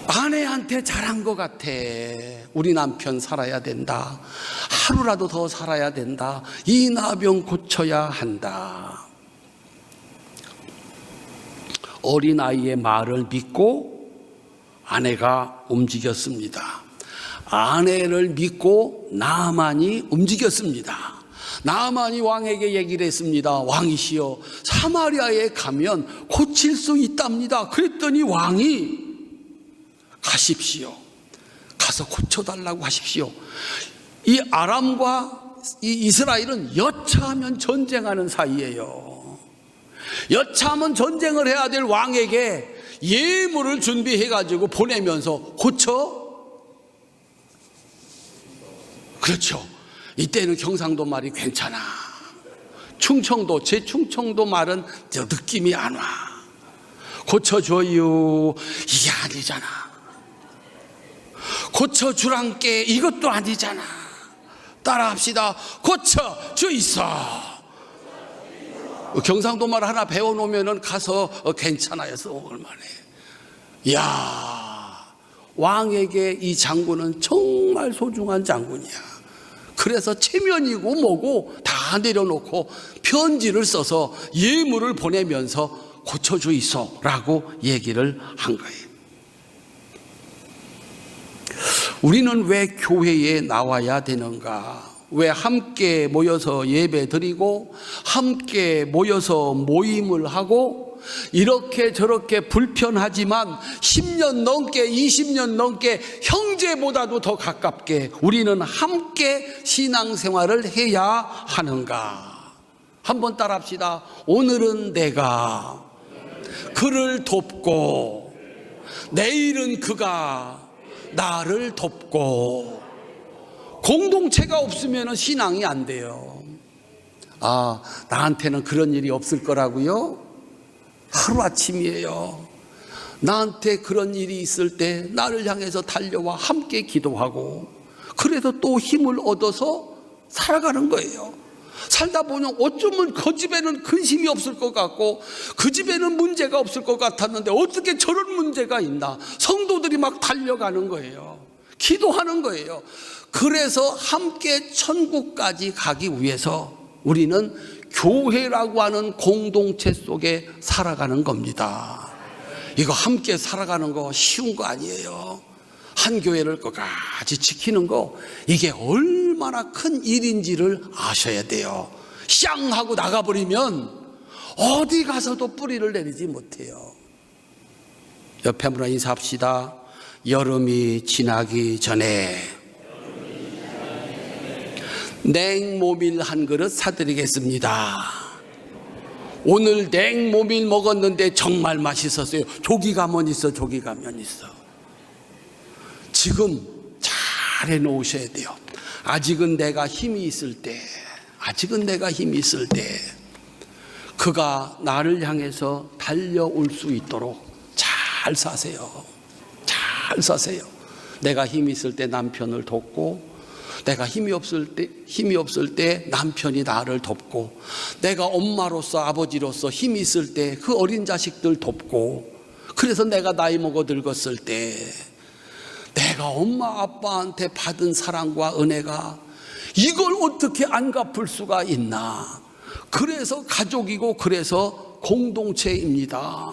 아내한테 잘한 것 같아. 우리 남편 살아야 된다. 하루라도 더 살아야 된다. 이 나병 고쳐야 한다. 어린아이의 말을 믿고 아내가 움직였습니다. 아내를 믿고 나아만이 움직였습니다. 나아만이 왕에게 얘기를 했습니다. 왕이시여, 사마리아에 가면 고칠 수 있답니다. 그랬더니 왕이 가십시오. 가서 고쳐달라고 하십시오. 이 아람과 이 이스라엘은 여차하면 전쟁하는 사이예요. 여차하면 전쟁을 해야 될 왕에게 예물을 준비해가지고 보내면서 고쳐? 그렇죠. 이때는 경상도 말이 괜찮아. 충청도, 제 충청도 말은 저 느낌이 안 와. 고쳐줘요, 이게 아니잖아. 고쳐주란께, 이것도 아니잖아. 따라합시다. 고쳐주 있어. 경상도 말 하나 배워놓으면 가서 괜찮아요. 얼마나. 이야, 왕에게 이 장군은 정말 소중한 장군이야. 그래서 체면이고 뭐고 다 내려놓고 편지를 써서 예물을 보내면서 고쳐주 있어 라고 얘기를 한 거예요. 우리는 왜 교회에 나와야 되는가? 왜 함께 모여서 예배 드리고 함께 모여서 모임을 하고 이렇게 저렇게 불편하지만 10년 넘게 20년 넘게 형제보다도 더 가깝게 우리는 함께 신앙생활을 해야 하는가? 한번 따라합시다. 오늘은 내가 그를 돕고 내일은 그가 나를 돕고. 공동체가 없으면 신앙이 안 돼요. 아, 나한테는 그런 일이 없을 거라고요? 하루아침이에요. 나한테 그런 일이 있을 때 나를 향해서 달려와 함께 기도하고 그래서 또 힘을 얻어서 살아가는 거예요. 살다 보면 어쩌면 그 집에는 근심이 없을 것 같고 그 집에는 문제가 없을 것 같았는데 어떻게 저런 문제가 있나? 성도들이 막 달려가는 거예요. 기도하는 거예요. 그래서 함께 천국까지 가기 위해서 우리는 교회라고 하는 공동체 속에 살아가는 겁니다. 이거 함께 살아가는 거 쉬운 거 아니에요. 한 교회를 끝까지 지키는 거, 이게 얼마나 큰 일인지를 아셔야 돼요. 쌍 하고 나가버리면 어디 가서도 뿌리를 내리지 못해요. 옆에 분과 인사합시다. 여름이 지나기 전에 냉모밀 한 그릇 사드리겠습니다. 오늘 냉모밀 먹었는데 정말 맛있었어요. 조기가면 있어, 조기가면 있어. 지금 잘 해놓으셔야 돼요. 아직은 내가 힘이 있을 때, 그가 나를 향해서 달려올 수 있도록 잘 사세요. 잘 사세요. 내가 힘이 있을 때 남편을 돕고, 내가 힘이 없을 때 남편이 나를 돕고, 내가 엄마로서 아버지로서 힘이 있을 때 그 어린 자식들 돕고, 그래서 내가 나이 먹어 늙었을 때 내가 엄마 아빠한테 받은 사랑과 은혜가 이걸 어떻게 안 갚을 수가 있나? 그래서 가족이고 그래서 공동체입니다.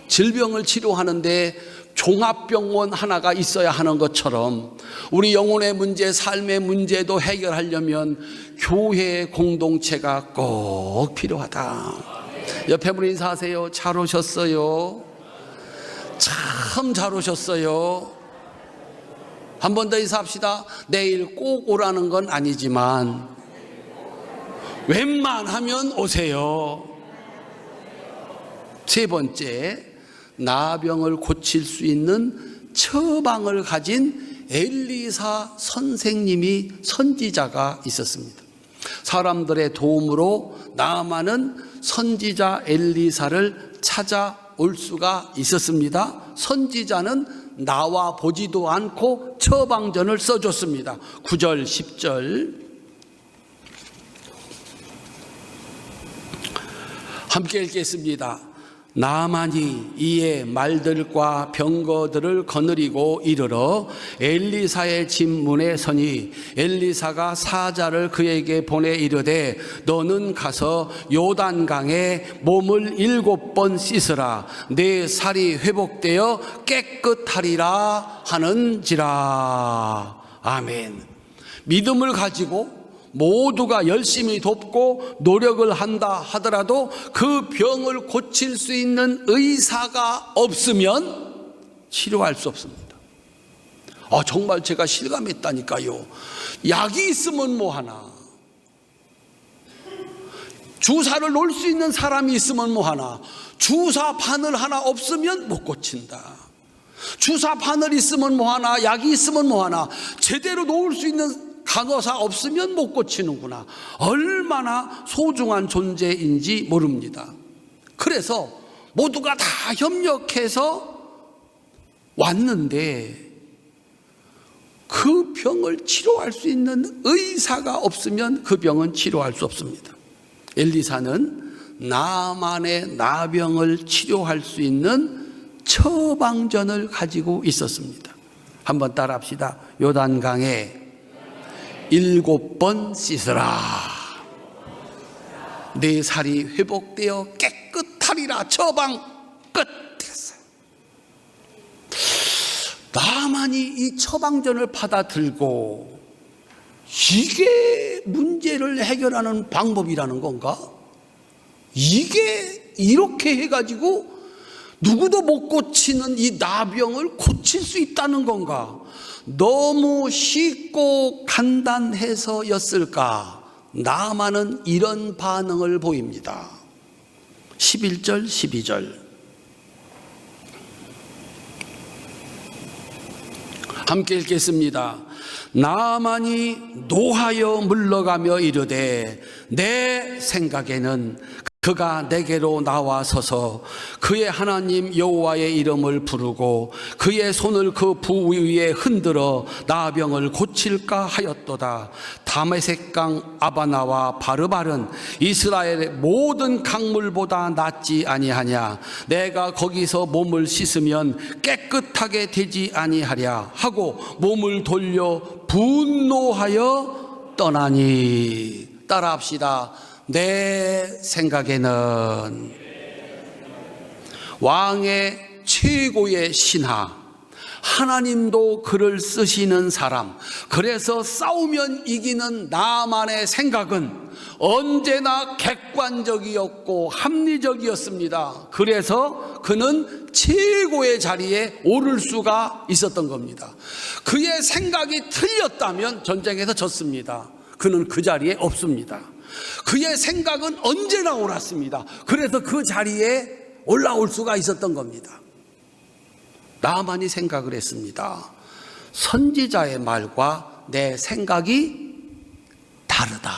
질병을 치료하는데 종합병원 하나가 있어야 하는 것처럼 우리 영혼의 문제, 삶의 문제도 해결하려면 교회 공동체가 꼭 필요하다. 옆에 분 인사하세요. 잘 오셨어요. 참 잘 오셨어요. 한 번 더 인사합시다. 내일 꼭 오라는 건 아니지만 웬만하면 오세요. 세 번째, 나병을 고칠 수 있는 처방을 가진 엘리사 선생님이 선지자가 있었습니다. 사람들의 도움으로 나아만은 선지자 엘리사를 찾아올 수가 있었습니다. 선지자는 나와 보지도 않고 처방전을 써줬습니다. 9절 10절 함께 읽겠습니다. 나아만이 이에 말들과 병거들을 거느리고 이르러 엘리사의 집 문에 서니 엘리사가 사자를 그에게 보내 이르되 너는 가서 요단강에 몸을 7번 씻으라. 내 살이 회복되어 깨끗하리라 하는지라. 아멘. 믿음을 가지고 모두가 열심히 돕고 노력을 한다 하더라도 그 병을 고칠 수 있는 의사가 없으면 치료할 수 없습니다. 정말 제가 실감했다니까요. 약이 있으면 뭐하나, 주사를 놓을 수 있는 사람이 있으면 뭐하나, 주사 바늘 하나 없으면 못 고친다. 주사 바늘 있으면 뭐하나, 약이 있으면 뭐하나, 제대로 놓을 수 있는 간호사 없으면 못 고치는구나. 얼마나 소중한 존재인지 모릅니다. 그래서 모두가 다 협력해서 왔는데 그 병을 치료할 수 있는 의사가 없으면 그 병은 치료할 수 없습니다. 엘리사는 나만의 나병을 치료할 수 있는 처방전을 가지고 있었습니다. 한번 따라합시다. 요단강에 7번 씻으라. 내 살이 회복되어 깨끗하리라. 처방 끝. 됐어요. 나만이 이 처방전을 받아들고 이게 문제를 해결하는 방법이라는 건가? 이게 이렇게 해가지고 누구도 못 고치는 이 나병을 고칠 수 있다는 건가? 너무 쉽고 간단해서였을까? 나만은 이런 반응을 보입니다. 11절 12절 함께 읽겠습니다. 나만이 노하여 물러가며 이르되 내 생각에는 그가 내게로 나와서서 그의 하나님 여호와의 이름을 부르고 그의 손을 그 부위에 흔들어 나병을 고칠까 하였도다. 다메섹강 아바나와 바르발은 이스라엘의 모든 강물보다 낫지 아니하냐. 내가 거기서 몸을 씻으면 깨끗하게 되지 아니하랴 하고 몸을 돌려 분노하여 떠나니. 따라합시다. 내 생각에는 왕의 최고의 신하, 하나님도 그를 쓰시는 사람, 그래서 싸우면 이기는 나만의 생각은 언제나 객관적이었고 합리적이었습니다. 그래서 그는 최고의 자리에 오를 수가 있었던 겁니다. 그의 생각이 틀렸다면 전쟁에서 졌습니다. 그는 그 자리에 없습니다. 그의 생각은 언제나 옳았습니다. 그래서 그 자리에 올라올 수가 있었던 겁니다. 나만이 생각을 했습니다. 선지자의 말과 내 생각이 다르다.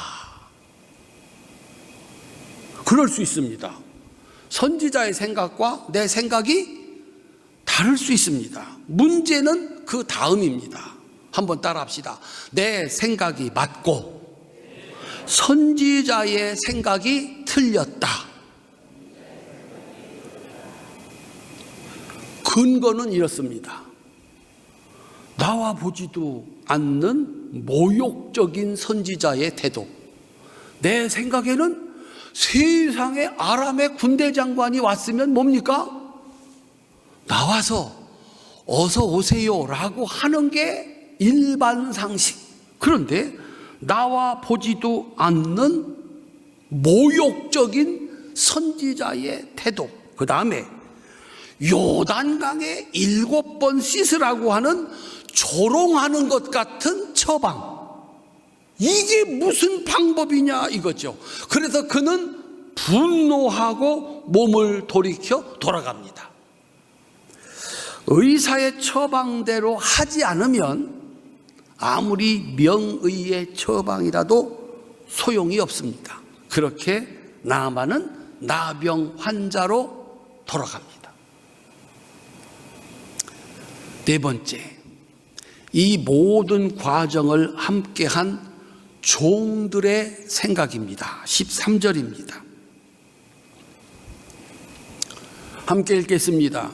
그럴 수 있습니다. 선지자의 생각과 내 생각이 다를 수 있습니다. 문제는 그 다음입니다. 한번 따라합시다. 내 생각이 맞고 선지자의 생각이 틀렸다. 근거는 이렇습니다. 나와 보지도 않는 모욕적인 선지자의 태도. 내 생각에는 세상에 아람의 군대 장관이 왔으면 뭡니까? 나와서 어서 오세요 라고 하는 게 일반 상식. 그런데 나와 보지도 않는 모욕적인 선지자의 태도, 그 다음에 요단강에 7번 씻으라고 하는 조롱하는 것 같은 처방. 이게 무슨 방법이냐 이거죠. 그래서 그는 분노하고 몸을 돌이켜 돌아갑니다. 의사의 처방대로 하지 않으면 아무리 명의의 처방이라도 소용이 없습니다. 그렇게 나아만은 나병 환자로 돌아갑니다. 네 번째, 이 모든 과정을 함께한 종들의 생각입니다. 13절입니다. 함께 읽겠습니다.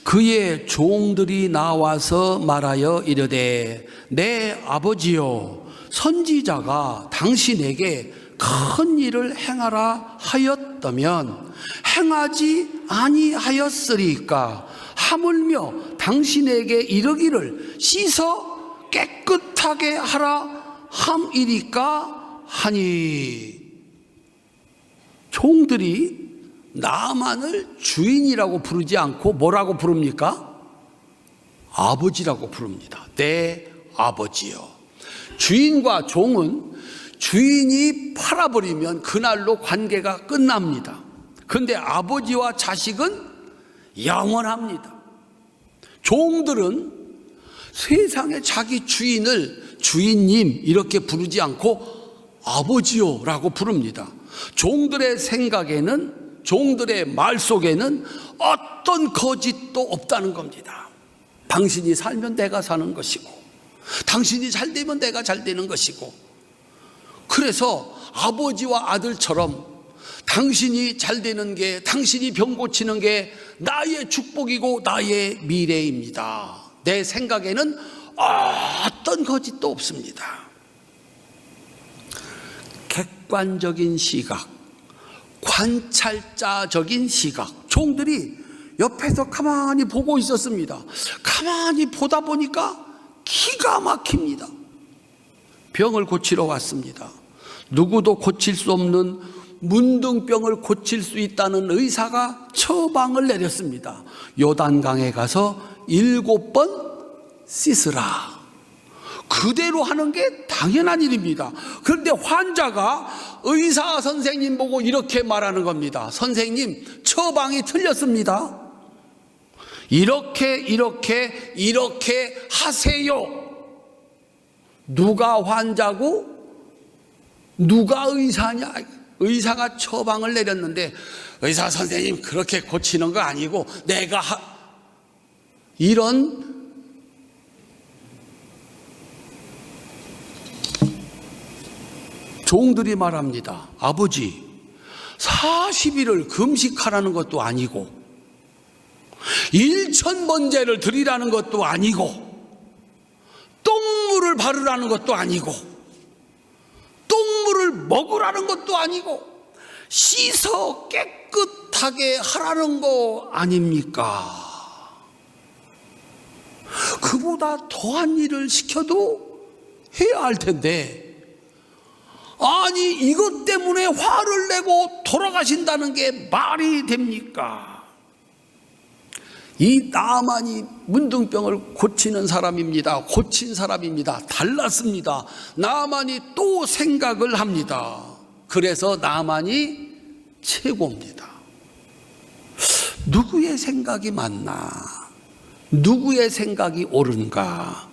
그의 종들이 나와서 말하여 이르되 내 아버지여, 선지자가 당신에게 큰 일을 행하라 하였다면 행하지 아니하였으리까? 하물며 당신에게 이르기를 씻어 깨끗하게 하라 함이리까? 하니 종들이 나만을 주인이라고 부르지 않고 뭐라고 부릅니까? 아버지라고 부릅니다. 내 아버지요. 주인과 종은 주인이 팔아버리면 그날로 관계가 끝납니다. 그런데 아버지와 자식은 영원합니다. 종들은 세상에 자기 주인을 주인님 이렇게 부르지 않고 아버지요 라고 부릅니다. 종들의 생각에는, 종들의 말 속에는 어떤 거짓도 없다는 겁니다. 당신이 살면 내가 사는 것이고, 당신이 잘 되면 내가 잘 되는 것이고, 그래서 아버지와 아들처럼 당신이 잘 되는 게, 당신이 병 고치는 게 나의 축복이고 나의 미래입니다. 내 생각에는 어떤 거짓도 없습니다. 객관적인 시각, 관찰자적인 시각. 종들이 옆에서 가만히 보고 있었습니다. 가만히 보다 보니까 기가 막힙니다. 병을 고치러 왔습니다. 누구도 고칠 수 없는 문둥병을 고칠 수 있다는 의사가 처방을 내렸습니다. 요단강에 가서 7번 씻으라. 그대로 하는 게 당연한 일입니다. 그런데 환자가 의사 선생님 보고 이렇게 말하는 겁니다. 선생님, 처방이 틀렸습니다. 이렇게 하세요. 누가 환자고 누가 의사냐? 의사가 처방을 내렸는데 의사 선생님 그렇게 고치는 거 아니고 내가 이런 종들이 말합니다. 아버지, 40일을 금식하라는 것도 아니고 1000번제를 드리라는 것도 아니고 똥물을 바르라는 것도 아니고 똥물을 먹으라는 것도 아니고 씻어 깨끗하게 하라는 거 아닙니까? 그보다 더한 일을 시켜도 해야 할 텐데, 아니 이것 때문에 화를 내고 돌아가신다는 게 말이 됩니까? 이 나만이 문둥병을 고치는 사람입니다. 고친 사람입니다. 달랐습니다. 나만이 또 생각을 합니다. 그래서 나만이 최고입니다. 누구의 생각이 맞나? 누구의 생각이 옳은가?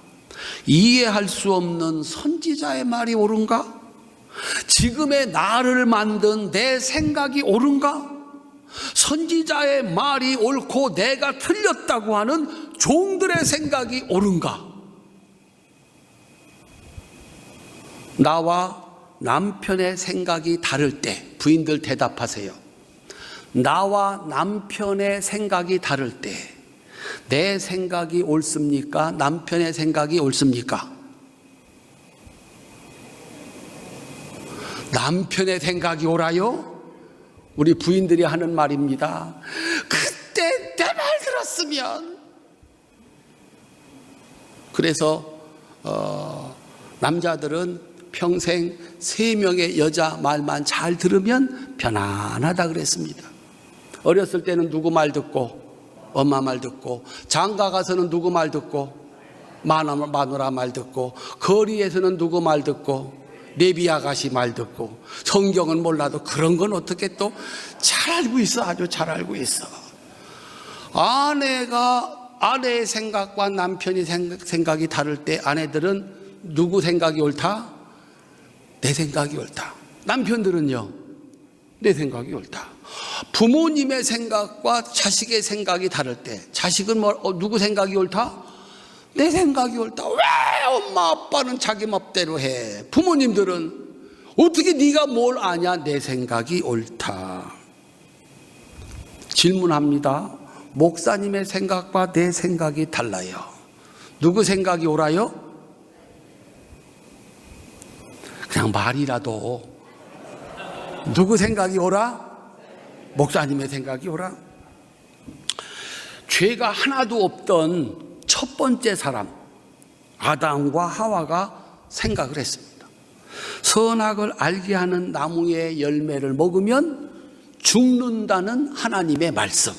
이해할 수 없는 선지자의 말이 옳은가? 지금의 나를 만든 내 생각이 옳은가? 선지자의 말이 옳고 내가 틀렸다고 하는 종들의 생각이 옳은가? 나와 남편의 생각이 다를 때, 부인들 대답하세요. 나와 남편의 생각이 다를 때 내 생각이 옳습니까? 남편의 생각이 옳습니까? 남편의 생각이 옳아요? 우리 부인들이 하는 말입니다. 그때 내 말 들었으면. 그래서 남자들은 평생 3명의 여자 말만 잘 들으면 편안하다 그랬습니다. 어렸을 때는 누구 말 듣고, 엄마 말 듣고, 장가 가서는 누구 말 듣고, 마누라 말 듣고, 거리에서는 누구 말 듣고, 레비 아가씨 말 듣고, 성경은 몰라도 그런 건 어떻게 또 잘 알고 있어. 아주 잘 알고 있어. 아내의 생각과 남편이 생각이 다를 때 아내들은 누구 생각이 옳다? 내 생각이 옳다. 남편들은요, 내 생각이 옳다. 부모님의 생각과 자식의 생각이 다를 때 자식은 누구 생각이 옳다? 내 생각이 옳다. 왜 엄마 아빠는 자기 맘대로 해? 부모님들은 어떻게 네가 뭘 아냐? 내 생각이 옳다. 질문합니다. 목사님의 생각과 내 생각이 달라요. 누구 생각이 옳아요? 그냥 말이라도 누구 생각이 옳아? 목사님의 생각이 옳아? 죄가 하나도 없던 첫 번째 사람 아담과 하와가 생각을 했습니다. 선악을 알게 하는 나무의 열매를 먹으면 죽는다는 하나님의 말씀.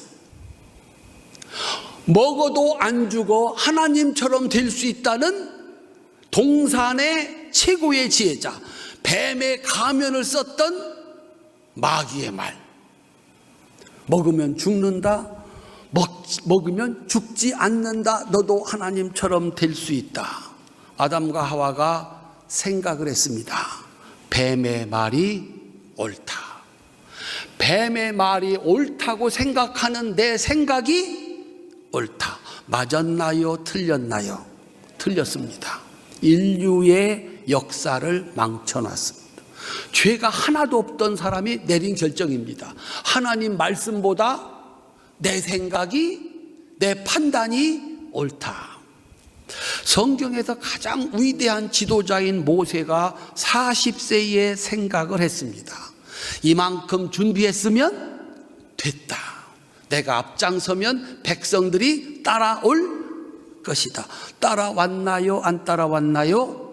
먹어도 안 죽어 하나님처럼 될 수 있다는 동산의 최고의 지혜자, 뱀의 가면을 썼던 마귀의 말. 먹으면 죽는다, 먹으면 죽지 않는다, 너도 하나님처럼 될 수 있다. 아담과 하와가 생각을 했습니다. 뱀의 말이 옳다. 뱀의 말이 옳다고 생각하는 내 생각이 옳다. 맞았나요? 틀렸나요? 틀렸습니다. 인류의 역사를 망쳐놨습니다. 죄가 하나도 없던 사람이 내린 결정입니다. 하나님 말씀보다 내 생각이, 내 판단이 옳다. 성경에서 가장 위대한 지도자인 모세가 40세에 생각을 했습니다. 이만큼 준비했으면 됐다. 내가 앞장서면 백성들이 따라올 것이다. 따라왔나요? 안 따라왔나요?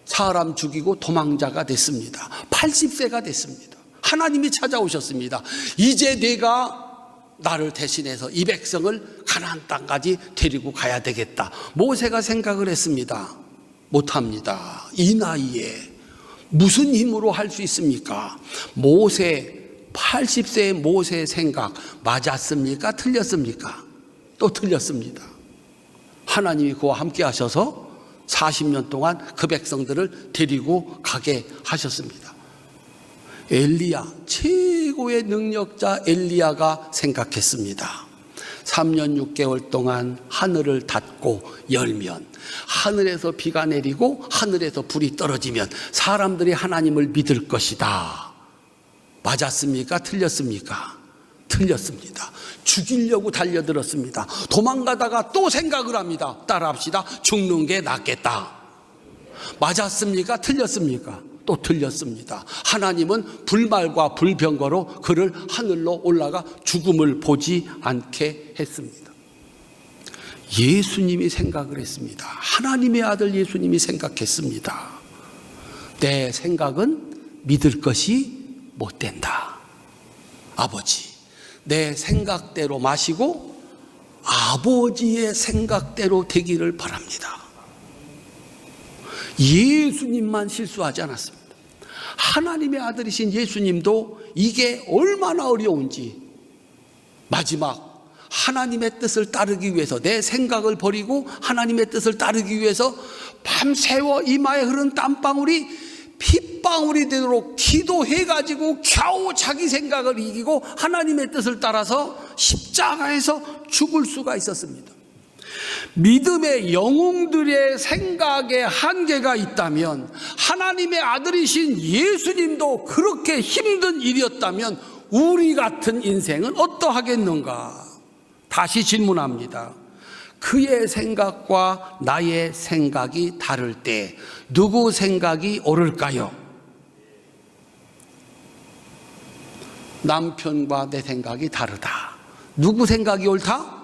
사람 죽이고 도망자가 됐습니다. 80세가 됐습니다. 하나님이 찾아오셨습니다. 이제 내가 나를 대신해서 이 백성을 가나안 땅까지 데리고 가야 되겠다. 모세가 생각을 했습니다. 못합니다. 이 나이에 무슨 힘으로 할 수 있습니까? 80세의 모세의 생각 맞았습니까? 틀렸습니까? 또 틀렸습니다. 하나님이 그와 함께 하셔서 40년 동안 그 백성들을 데리고 가게 하셨습니다. 엘리야, 최고의 능력자 엘리야가 생각했습니다. 3년 6개월 동안 하늘을 닫고 열면, 하늘에서 비가 내리고 하늘에서 불이 떨어지면 사람들이 하나님을 믿을 것이다. 맞았습니까? 틀렸습니까? 틀렸습니다. 죽이려고 달려들었습니다. 도망가다가 또 생각을 합니다. 따라합시다. 죽는 게 낫겠다. 맞았습니까? 틀렸습니까? 또 틀렸습니다. 하나님은 불말과 불병거로 그를 하늘로 올라가 죽음을 보지 않게 했습니다. 예수님이 생각을 했습니다. 하나님의 아들 예수님이 생각했습니다. 내 생각은 믿을 것이 못 된다. 아버지, 내 생각대로 마시고 아버지의 생각대로 되기를 바랍니다. 예수님만 실수하지 않았습니다. 하나님의 아들이신 예수님도 이게 얼마나 어려운지 마지막 하나님의 뜻을 따르기 위해서, 내 생각을 버리고 하나님의 뜻을 따르기 위해서 밤새워 이마에 흐른 땀방울이 핏방울이 되도록 기도해가지고 겨우 자기 생각을 이기고 하나님의 뜻을 따라서 십자가에서 죽을 수가 있었습니다. 믿음의 영웅들의 생각에 한계가 있다면, 하나님의 아들이신 예수님도 그렇게 힘든 일이었다면 우리 같은 인생은 어떠하겠는가? 다시 질문합니다. 그의 생각과 나의 생각이 다를 때 누구 생각이 옳을까요? 남편과 내 생각이 다르다. 누구 생각이 옳다?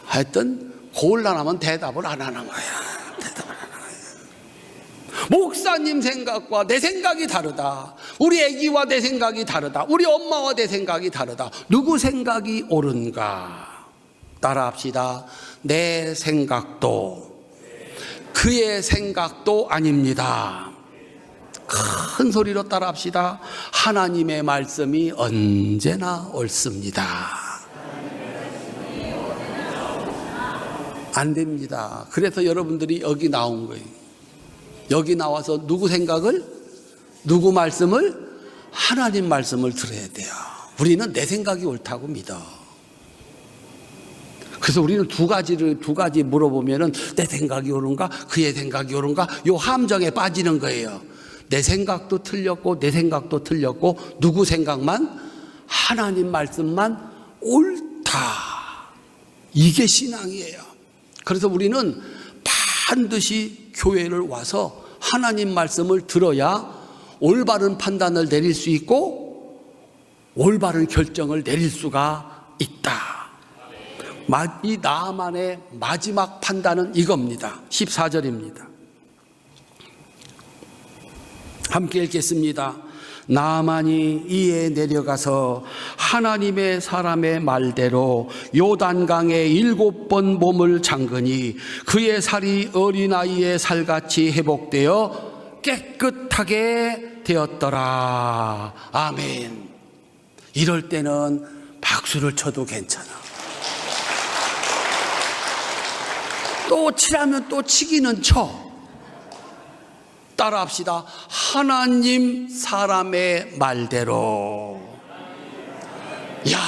하여튼 곤란하면 대답을 안 하는 거야. 목사님 생각과 내 생각이 다르다. 우리 애기와 내 생각이 다르다. 우리 엄마와 내 생각이 다르다. 누구 생각이 옳은가? 따라합시다. 내 생각도 그의 생각도 아닙니다. 큰 소리로 따라합시다. 하나님의 말씀이 언제나 옳습니다. 안 됩니다. 그래서 여러분들이 여기 나온 거예요. 여기 나와서 누구 생각을, 누구 말씀을? 하나님 말씀을 들어야 돼요. 우리는 내 생각이 옳다고 믿어. 그래서 우리는 두 가지 물어보면은 내 생각이 옳은가, 그의 생각이 옳은가, 요 함정에 빠지는 거예요. 내 생각도 틀렸고 내 생각도 틀렸고 누구 생각만? 하나님 말씀만 옳다. 이게 신앙이에요. 그래서 우리는 반드시 교회를 와서 하나님 말씀을 들어야 올바른 판단을 내릴 수 있고 올바른 결정을 내릴 수가 있다. 이 나아만의 마지막 판단은 이겁니다. 14절입니다. 함께 읽겠습니다. 나아만이 이에 내려가서 하나님의 사람의 말대로 요단강에 7번 몸을 잠그니 그의 살이 어린아이의 살같이 회복되어 깨끗하게 되었더라. 아멘. 이럴 때는 박수를 쳐도 괜찮아. 또 치라면 또 치기는 쳐. 따라합시다. 하나님 사람의 말대로. 야,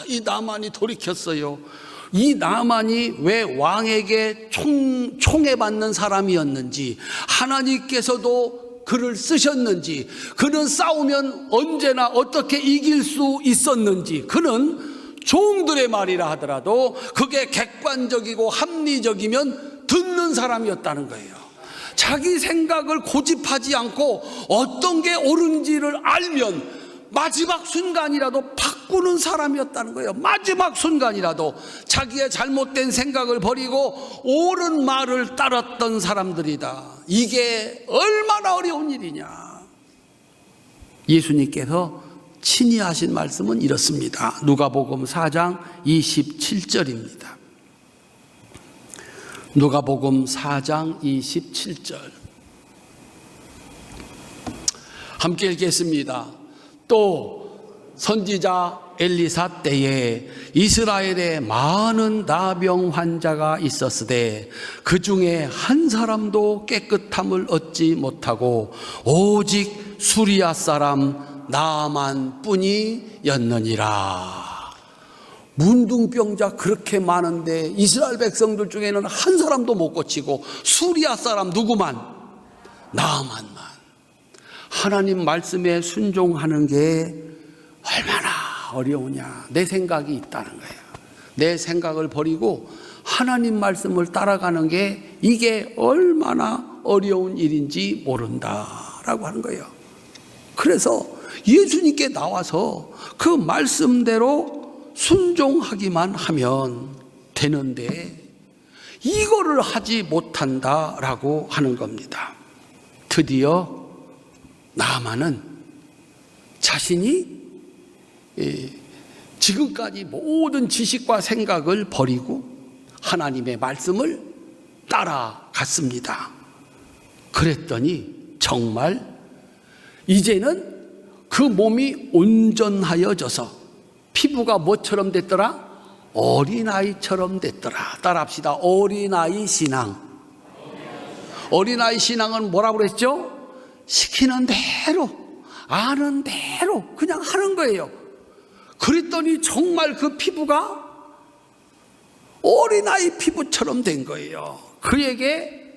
이 나만이 돌이켰어요. 이 나만이 왜 왕에게 총애받는 사람이었는지, 하나님께서도 그를 쓰셨는지, 그는 싸우면 언제나 어떻게 이길 수 있었는지, 그는 종들의 말이라 하더라도 그게 객관적이고 합리적이면 듣는 사람이었다는 거예요. 자기 생각을 고집하지 않고 어떤 게 옳은지를 알면 마지막 순간이라도 바꾸는 사람이었다는 거예요. 마지막 순간이라도 자기의 잘못된 생각을 버리고 옳은 말을 따랐던 사람들이다. 이게 얼마나 어려운 일이냐. 예수님께서 친히 하신 말씀은 이렇습니다. 누가복음 4장 27절입니다. 누가복음 4장 27절 함께 읽겠습니다. 또 선지자 엘리사 때에 이스라엘에 많은 나병 환자가 있었으되 그 중에 한 사람도 깨끗함을 얻지 못하고 오직 수리아 사람 나만 뿐이었느니라. 문둥병자 그렇게 많은데 이스라엘 백성들 중에는 한 사람도 못 고치고 수리아 사람 누구만? 나만만. 하나님 말씀에 순종하는 게 얼마나 어려우냐. 내 생각이 있다는 거예요. 내 생각을 버리고 하나님 말씀을 따라가는 게 이게 얼마나 어려운 일인지 모른다라고 하는 거예요. 그래서 예수님께 나와서 그 말씀대로 순종하기만 하면 되는데 이거를 하지 못한다라고 하는 겁니다. 드디어 나아만은 자신이 지금까지 모든 지식과 생각을 버리고 하나님의 말씀을 따라갔습니다. 그랬더니 정말 이제는 그 몸이 온전하여져서 피부가 뭐처럼 됐더라? 어린아이처럼 됐더라. 따라합시다. 어린아이 신앙. 어린아이 신앙은 뭐라고 그랬죠? 시키는 대로, 아는 대로 그냥 하는 거예요. 그랬더니 정말 그 피부가 어린아이 피부처럼 된 거예요. 그에게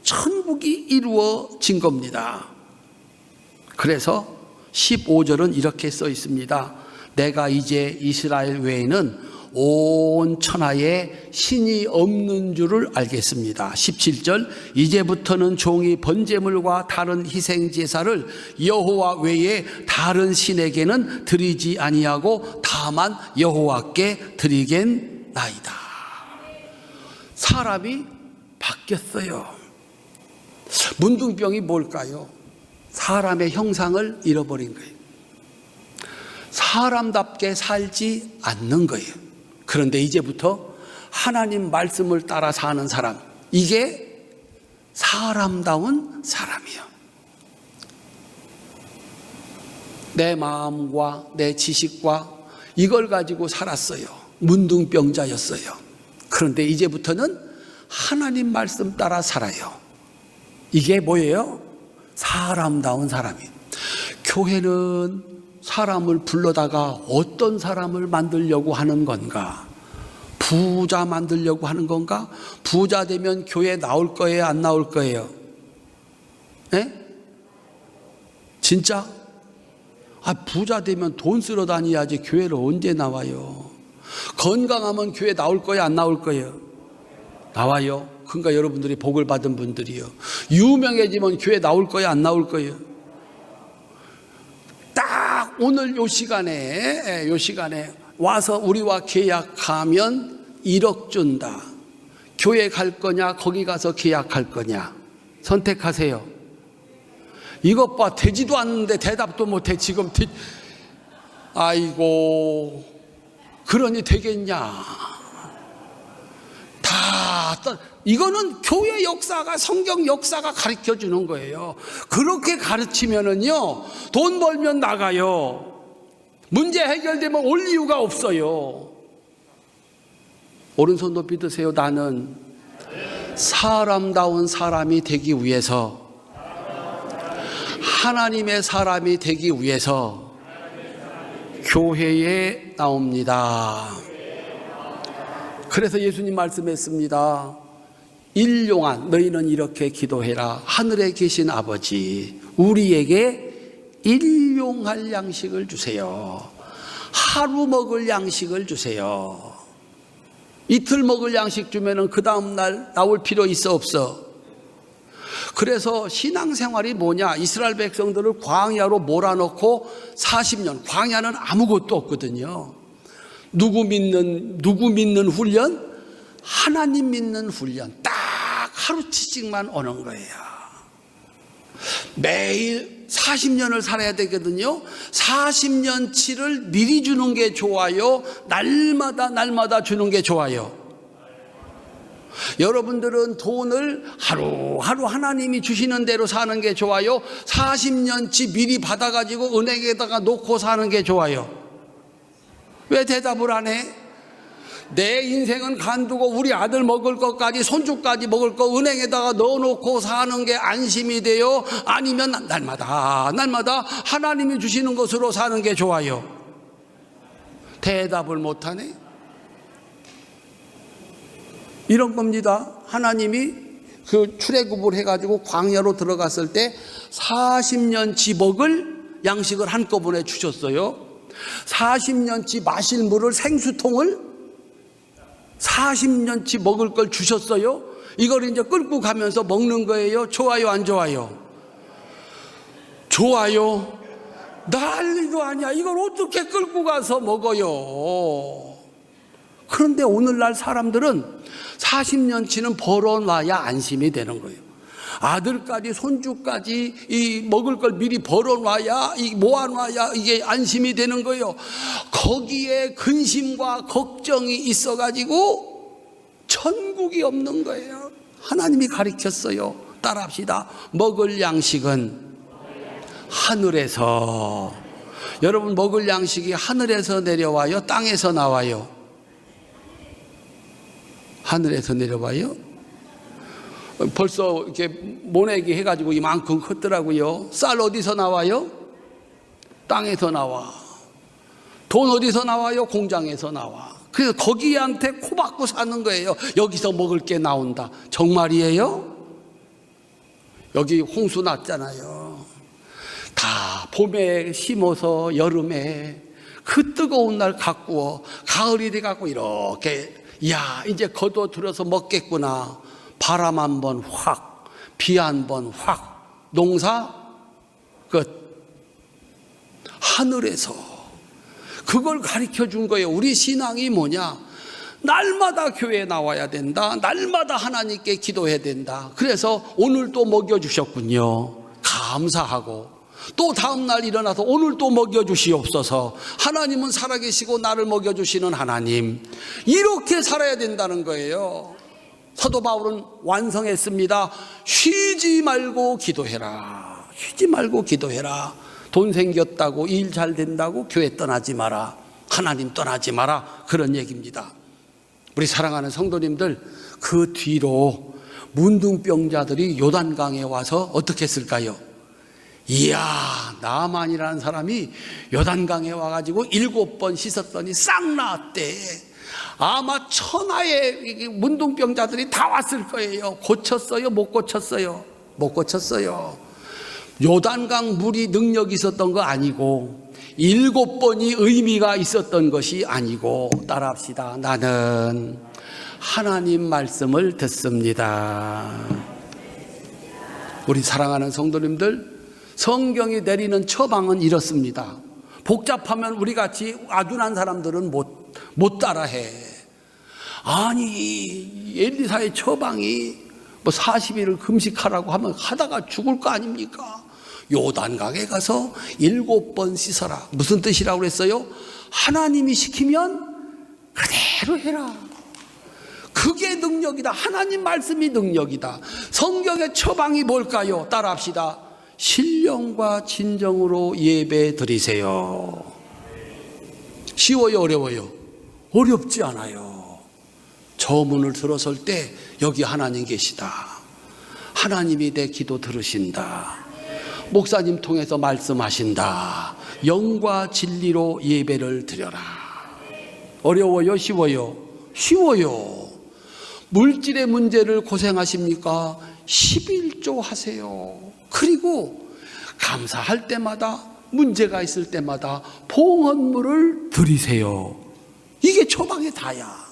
천국이 이루어진 겁니다. 그래서 15절은 이렇게 써 있습니다. 내가 이제 이스라엘 외에는 온 천하에 신이 없는 줄을 알겠습니다. 17절 이제부터는 종이 번제물과 다른 희생제사를 여호와 외에 다른 신에게는 드리지 아니하고 다만 여호와께 드리겠나이다. 사람이 바뀌었어요. 문둥병이 뭘까요? 사람의 형상을 잃어버린 거예요. 사람답게 살지 않는 거예요. 그런데 이제부터 하나님 말씀을 따라 사는 사람, 이게 사람다운 사람이에요. 내 마음과 내 지식과 이걸 가지고 살았어요. 문둥병자였어요. 그런데 이제부터는 하나님 말씀 따라 살아요. 이게 뭐예요? 사람다운 사람이에요. 교회는 사람을 불러다가 어떤 사람을 만들려고 하는 건가? 부자 만들려고 하는 건가? 부자 되면 교회 나올 거예요? 안 나올 거예요? 네? 진짜? 부자 되면 돈 쓰러 다녀야지 교회를 언제 나와요? 건강하면 교회 나올 거예요? 안 나올 거예요? 나와요. 그러니까 여러분들이 복을 받은 분들이요. 유명해지면 교회 나올 거예요? 안 나올 거예요? 딱 오늘 요 시간에 와서 우리와 계약하면 1억 준다. 교회 갈 거냐 거기 가서 계약할 거냐 선택하세요. 이것 봐, 되지도 않는데 대답도 못해. 지금 아이고, 그러니 되겠냐. 이거는 교회 역사가, 성경 역사가 가르쳐 주는 거예요. 그렇게 가르치면은요, 돈 벌면 나가요. 문제 해결되면 올 이유가 없어요. 오른손 높이 드세요. 나는 사람다운 사람이 되기 위해서, 하나님의 사람이 되기 위해서 교회에 나옵니다. 그래서 예수님 말씀했습니다. 일용한, 너희는 이렇게 기도해라. 하늘에 계신 아버지, 우리에게 일용할 양식을 주세요. 하루 먹을 양식을 주세요. 이틀 먹을 양식 주면은 그 다음날 나올 필요 있어 없어? 그래서 신앙생활이 뭐냐? 이스라엘 백성들을 광야로 몰아넣고 40년, 광야는 아무것도 없거든요. 누구 믿는 훈련? 하나님 믿는 훈련. 딱 하루치씩만 오는 거예요. 매일 40년을 살아야 되거든요. 40년치를 미리 주는 게 좋아요? 날마다 주는 게 좋아요? 여러분들은 돈을 하루하루 하나님이 주시는 대로 사는 게 좋아요? 40년치 미리 받아가지고 은행에다가 놓고 사는 게 좋아요? 왜 대답을 안 해? 내 인생은 간두고 우리 아들 먹을 것까지, 손주까지 먹을 거 은행에다가 넣어놓고 사는 게 안심이 돼요? 아니면 날마다 하나님이 주시는 것으로 사는 게 좋아요? 대답을 못하네. 이런 겁니다. 하나님이 그 출애굽을 해가지고 광야로 들어갔을 때 40년치 먹을 양식을 한꺼번에 주셨어요. 40년치 마실 물을, 생수통을 40년치 먹을 걸 주셨어요. 이걸 이제 끌고 가면서 먹는 거예요. 좋아요, 안 좋아요? 좋아요. 난리도 아니야. 이걸 어떻게 끌고 가서 먹어요? 그런데 오늘날 사람들은 40년치는 벌어놔야 안심이 되는 거예요. 아들까지 손주까지 이 먹을 걸 미리 벌어놔야, 모아놔야 이게 안심이 되는 거예요. 거기에 근심과 걱정이 있어가지고 천국이 없는 거예요. 하나님이 가르쳤어요. 따라합시다. 먹을 양식은 하늘에서. 여러분, 먹을 양식이 하늘에서 내려와요? 땅에서 나와요? 하늘에서 내려와요? 벌써 이렇게 모내기 해가지고 이만큼 컸더라고요. 쌀 어디서 나와요? 땅에서 나와. 돈 어디서 나와요? 공장에서 나와. 그래서 거기한테 코 박고 사는 거예요. 여기서 먹을 게 나온다. 정말이에요? 여기 홍수 났잖아요. 다 봄에 심어서 여름에 그 뜨거운 날 가꾸어, 가을이 돼갖고 이렇게, 야, 이제 걷어들여서 먹겠구나. 바람 한 번 확, 비 한 번 확, 농사 끝. 하늘에서 그걸 가르쳐 준 거예요. 우리 신앙이 뭐냐? 날마다 교회에 나와야 된다. 날마다 하나님께 기도해야 된다. 그래서 오늘 또 먹여주셨군요. 감사하고, 또 다음날 일어나서 오늘 또 먹여주시옵소서. 하나님은 살아계시고 나를 먹여주시는 하나님. 이렇게 살아야 된다는 거예요. 사도 바울은 완성했습니다. 쉬지 말고 기도해라. 쉬지 말고 기도해라. 돈 생겼다고, 일 잘 된다고 교회 떠나지 마라. 하나님 떠나지 마라. 그런 얘기입니다. 우리 사랑하는 성도님들, 그 뒤로 문둥병자들이 요단강에 와서 어떻게 했을까요? 이야, 나만이라는 사람이 요단강에 와가지고 7번 씻었더니 싹 나았대. 아마 천하의 문둥병자들이 다 왔을 거예요. 고쳤어요? 못 고쳤어요? 못 고쳤어요. 요단강 물이 능력이 있었던 거 아니고, 7번이 의미가 있었던 것이 아니고. 따라합시다. 나는 하나님 말씀을 듣습니다. 우리 사랑하는 성도님들, 성경이 내리는 처방은 이렇습니다. 복잡하면 우리같이 아둔한 사람들은 못 따라해. 아니, 엘리사의 처방이 뭐 40일을 금식하라고 하면 하다가 죽을 거 아닙니까? 요단강에 가서 7번 씻어라. 무슨 뜻이라고 그랬어요? 하나님이 시키면 그대로 해라. 그게 능력이다. 하나님 말씀이 능력이다. 성경의 처방이 뭘까요? 따라합시다. 신령과 진정으로 예배 드리세요. 쉬워요, 어려워요? 어렵지 않아요. 저 문을 들어설 때 여기 하나님 계시다. 하나님이 내 기도 들으신다. 목사님 통해서 말씀하신다. 영과 진리로 예배를 드려라. 어려워요, 쉬워요? 쉬워요. 물질의 문제를 고생하십니까? 11조 하세요. 그리고 감사할 때마다, 문제가 있을 때마다 봉헌물을 드리세요. 이게 처방이 다야.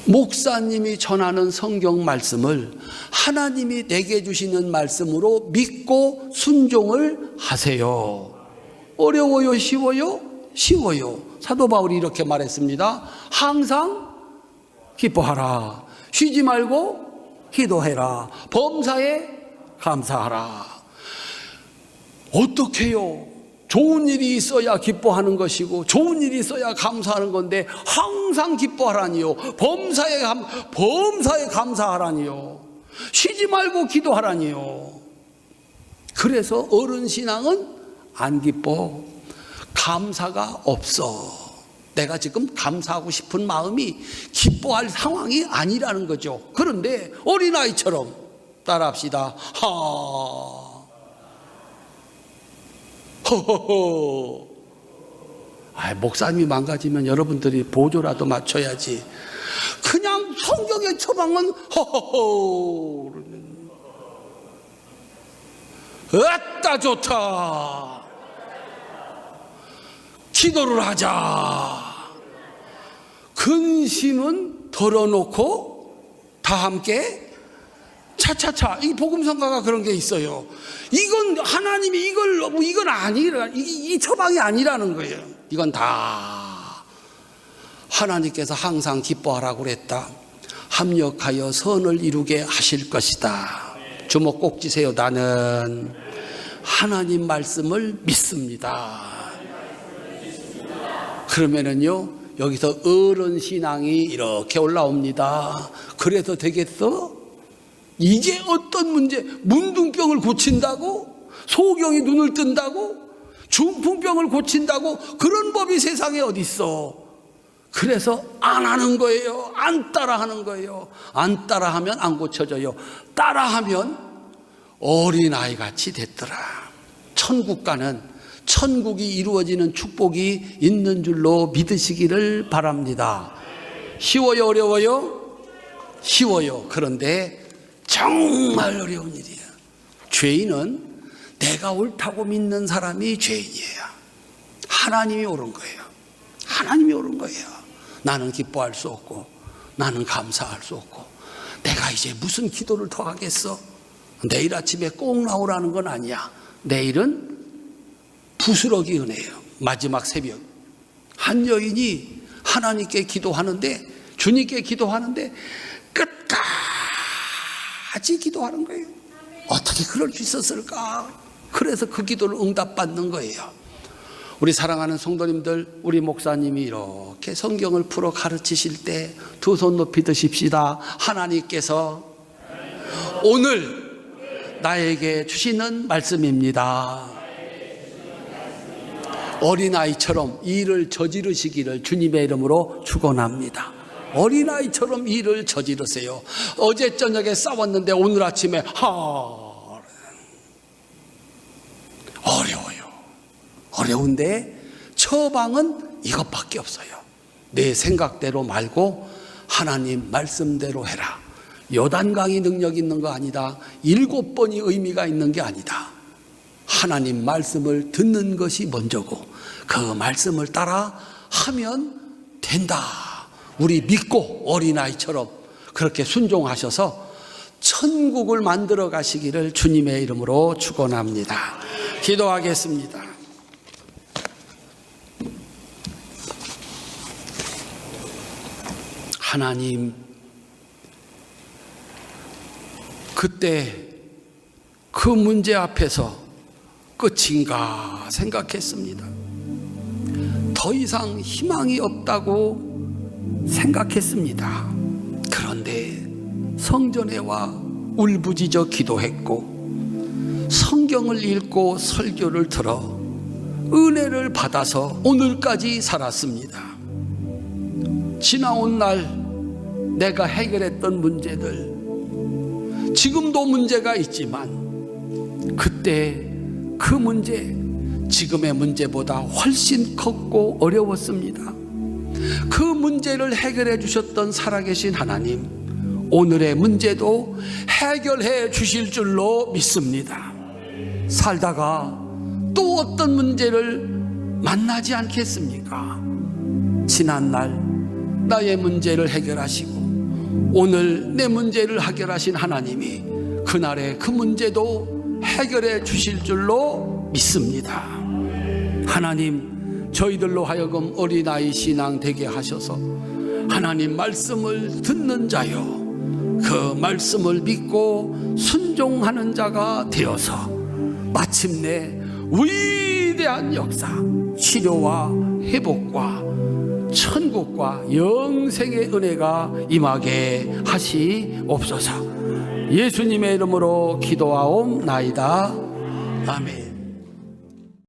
목사님이 전하는 성경 말씀을 하나님이 내게 주시는 말씀으로 믿고 순종을 하세요. 어려워요, 쉬워요? 쉬워요. 사도 바울이 이렇게 말했습니다. 항상 기뻐하라. 쉬지 말고 기도해라. 범사에 감사하라. 어떻게 해요? 좋은 일이 있어야 기뻐하는 것이고 좋은 일이 있어야 감사하는 건데 항상 기뻐하라니요. 범사에 감사하라니요. 쉬지 말고 기도하라니요. 그래서 어른 신앙은 안 기뻐. 감사가 없어. 내가 지금 감사하고 싶은 마음이 기뻐할 상황이 아니라는 거죠. 그런데 어린아이처럼 따라합시다. 허허허. 목사님이 망가지면 여러분들이 보조라도 맞춰야지. 그냥 성경의 처방은 허허허. 으따 좋다. 기도를 하자. 근심은 덜어놓고 다 함께 차차차. 이 복음성가가 그런 게 있어요. 이건 하나님이 이건 아니라, 이 처방이 아니라는 거예요. 이건 다 하나님께서 항상 기뻐하라고 그랬다. 합력하여 선을 이루게 하실 것이다. 주먹 꼭 쥐세요. 나는 하나님 말씀을 믿습니다. 그러면은요, 여기서 어른 신앙이 이렇게 올라옵니다. 그래서 되겠어? 이게 어떤 문제? 문둥병을 고친다고? 소경이 눈을 뜬다고? 중풍병을 고친다고? 그런 법이 세상에 어디 있어? 그래서 안 하는 거예요. 안 따라하는 거예요. 안 따라하면 안 고쳐져요. 따라하면 어린아이 같이 됐더라. 천국 가는, 천국이 이루어지는 축복이 있는 줄로 믿으시기를 바랍니다. 쉬워요, 어려워요? 쉬워요. 그런데 정말 어려운 일이에요. 죄인은 내가 옳다고 믿는 사람이 죄인이에요. 하나님이 옳은 거예요. 하나님이 옳은 거예요. 나는 기뻐할 수 없고 나는 감사할 수 없고 내가 이제 무슨 기도를 더 하겠어? 내일 아침에 꼭 나오라는 건 아니야. 내일은 부스러기 은혜예요. 마지막 새벽 한 여인이 하나님께 기도하는데, 주님께 기도하는데 끝까지 기도하는 거예요. 어떻게 그럴 수 있었을까? 그래서 그 기도를 응답받는 거예요. 우리 사랑하는 성도님들, 우리 목사님이 이렇게 성경을 풀어 가르치실 때 두 손 높이 드십시다. 하나님께서 오늘 나에게 주시는 말씀입니다. 어린아이처럼 일을 저지르시기를 주님의 이름으로 축원합니다. 어린아이처럼 일을 저지르세요. 어제 저녁에 싸웠는데 오늘 아침에 어려워요. 어려운데 처방은 이것밖에 없어요. 내 생각대로 말고 하나님 말씀대로 해라. 요단강이 능력 있는 거 아니다. 7번이 의미가 있는 게 아니다. 하나님 말씀을 듣는 것이 먼저고 그 말씀을 따라 하면 된다. 우리 믿고 어린아이처럼 그렇게 순종하셔서 천국을 만들어 가시기를 주님의 이름으로 축원합니다. 기도하겠습니다. 하나님, 그때 그 문제 앞에서 끝인가 생각했습니다. 더 이상 희망이 없다고 생각했습니다. 그런데 성전에 와 울부짖어 기도했고 성경을 읽고 설교를 들어 은혜를 받아서 오늘까지 살았습니다. 지나온 날 내가 해결했던 문제들, 지금도 문제가 있지만 그때 그 문제, 지금의 문제보다 훨씬 컸고 어려웠습니다. 그 문제를 해결해 주셨던 살아계신 하나님, 오늘의 문제도 해결해 주실 줄로 믿습니다. 살다가 또 어떤 문제를 만나지 않겠습니까? 지난날 나의 문제를 해결하시고 오늘 내 문제를 해결하신 하나님이 그날의 그 문제도 해결해 주실 줄로 믿습니다. 하나님, 저희들로 하여금 어린아이 신앙 되게 하셔서 하나님 말씀을 듣는 자요, 그 말씀을 믿고 순종하는 자가 되어서 마침내 위대한 역사, 치료와 회복과 천국과 영생의 은혜가 임하게 하시옵소서. 예수님의 이름으로 기도하옵나이다. 아멘.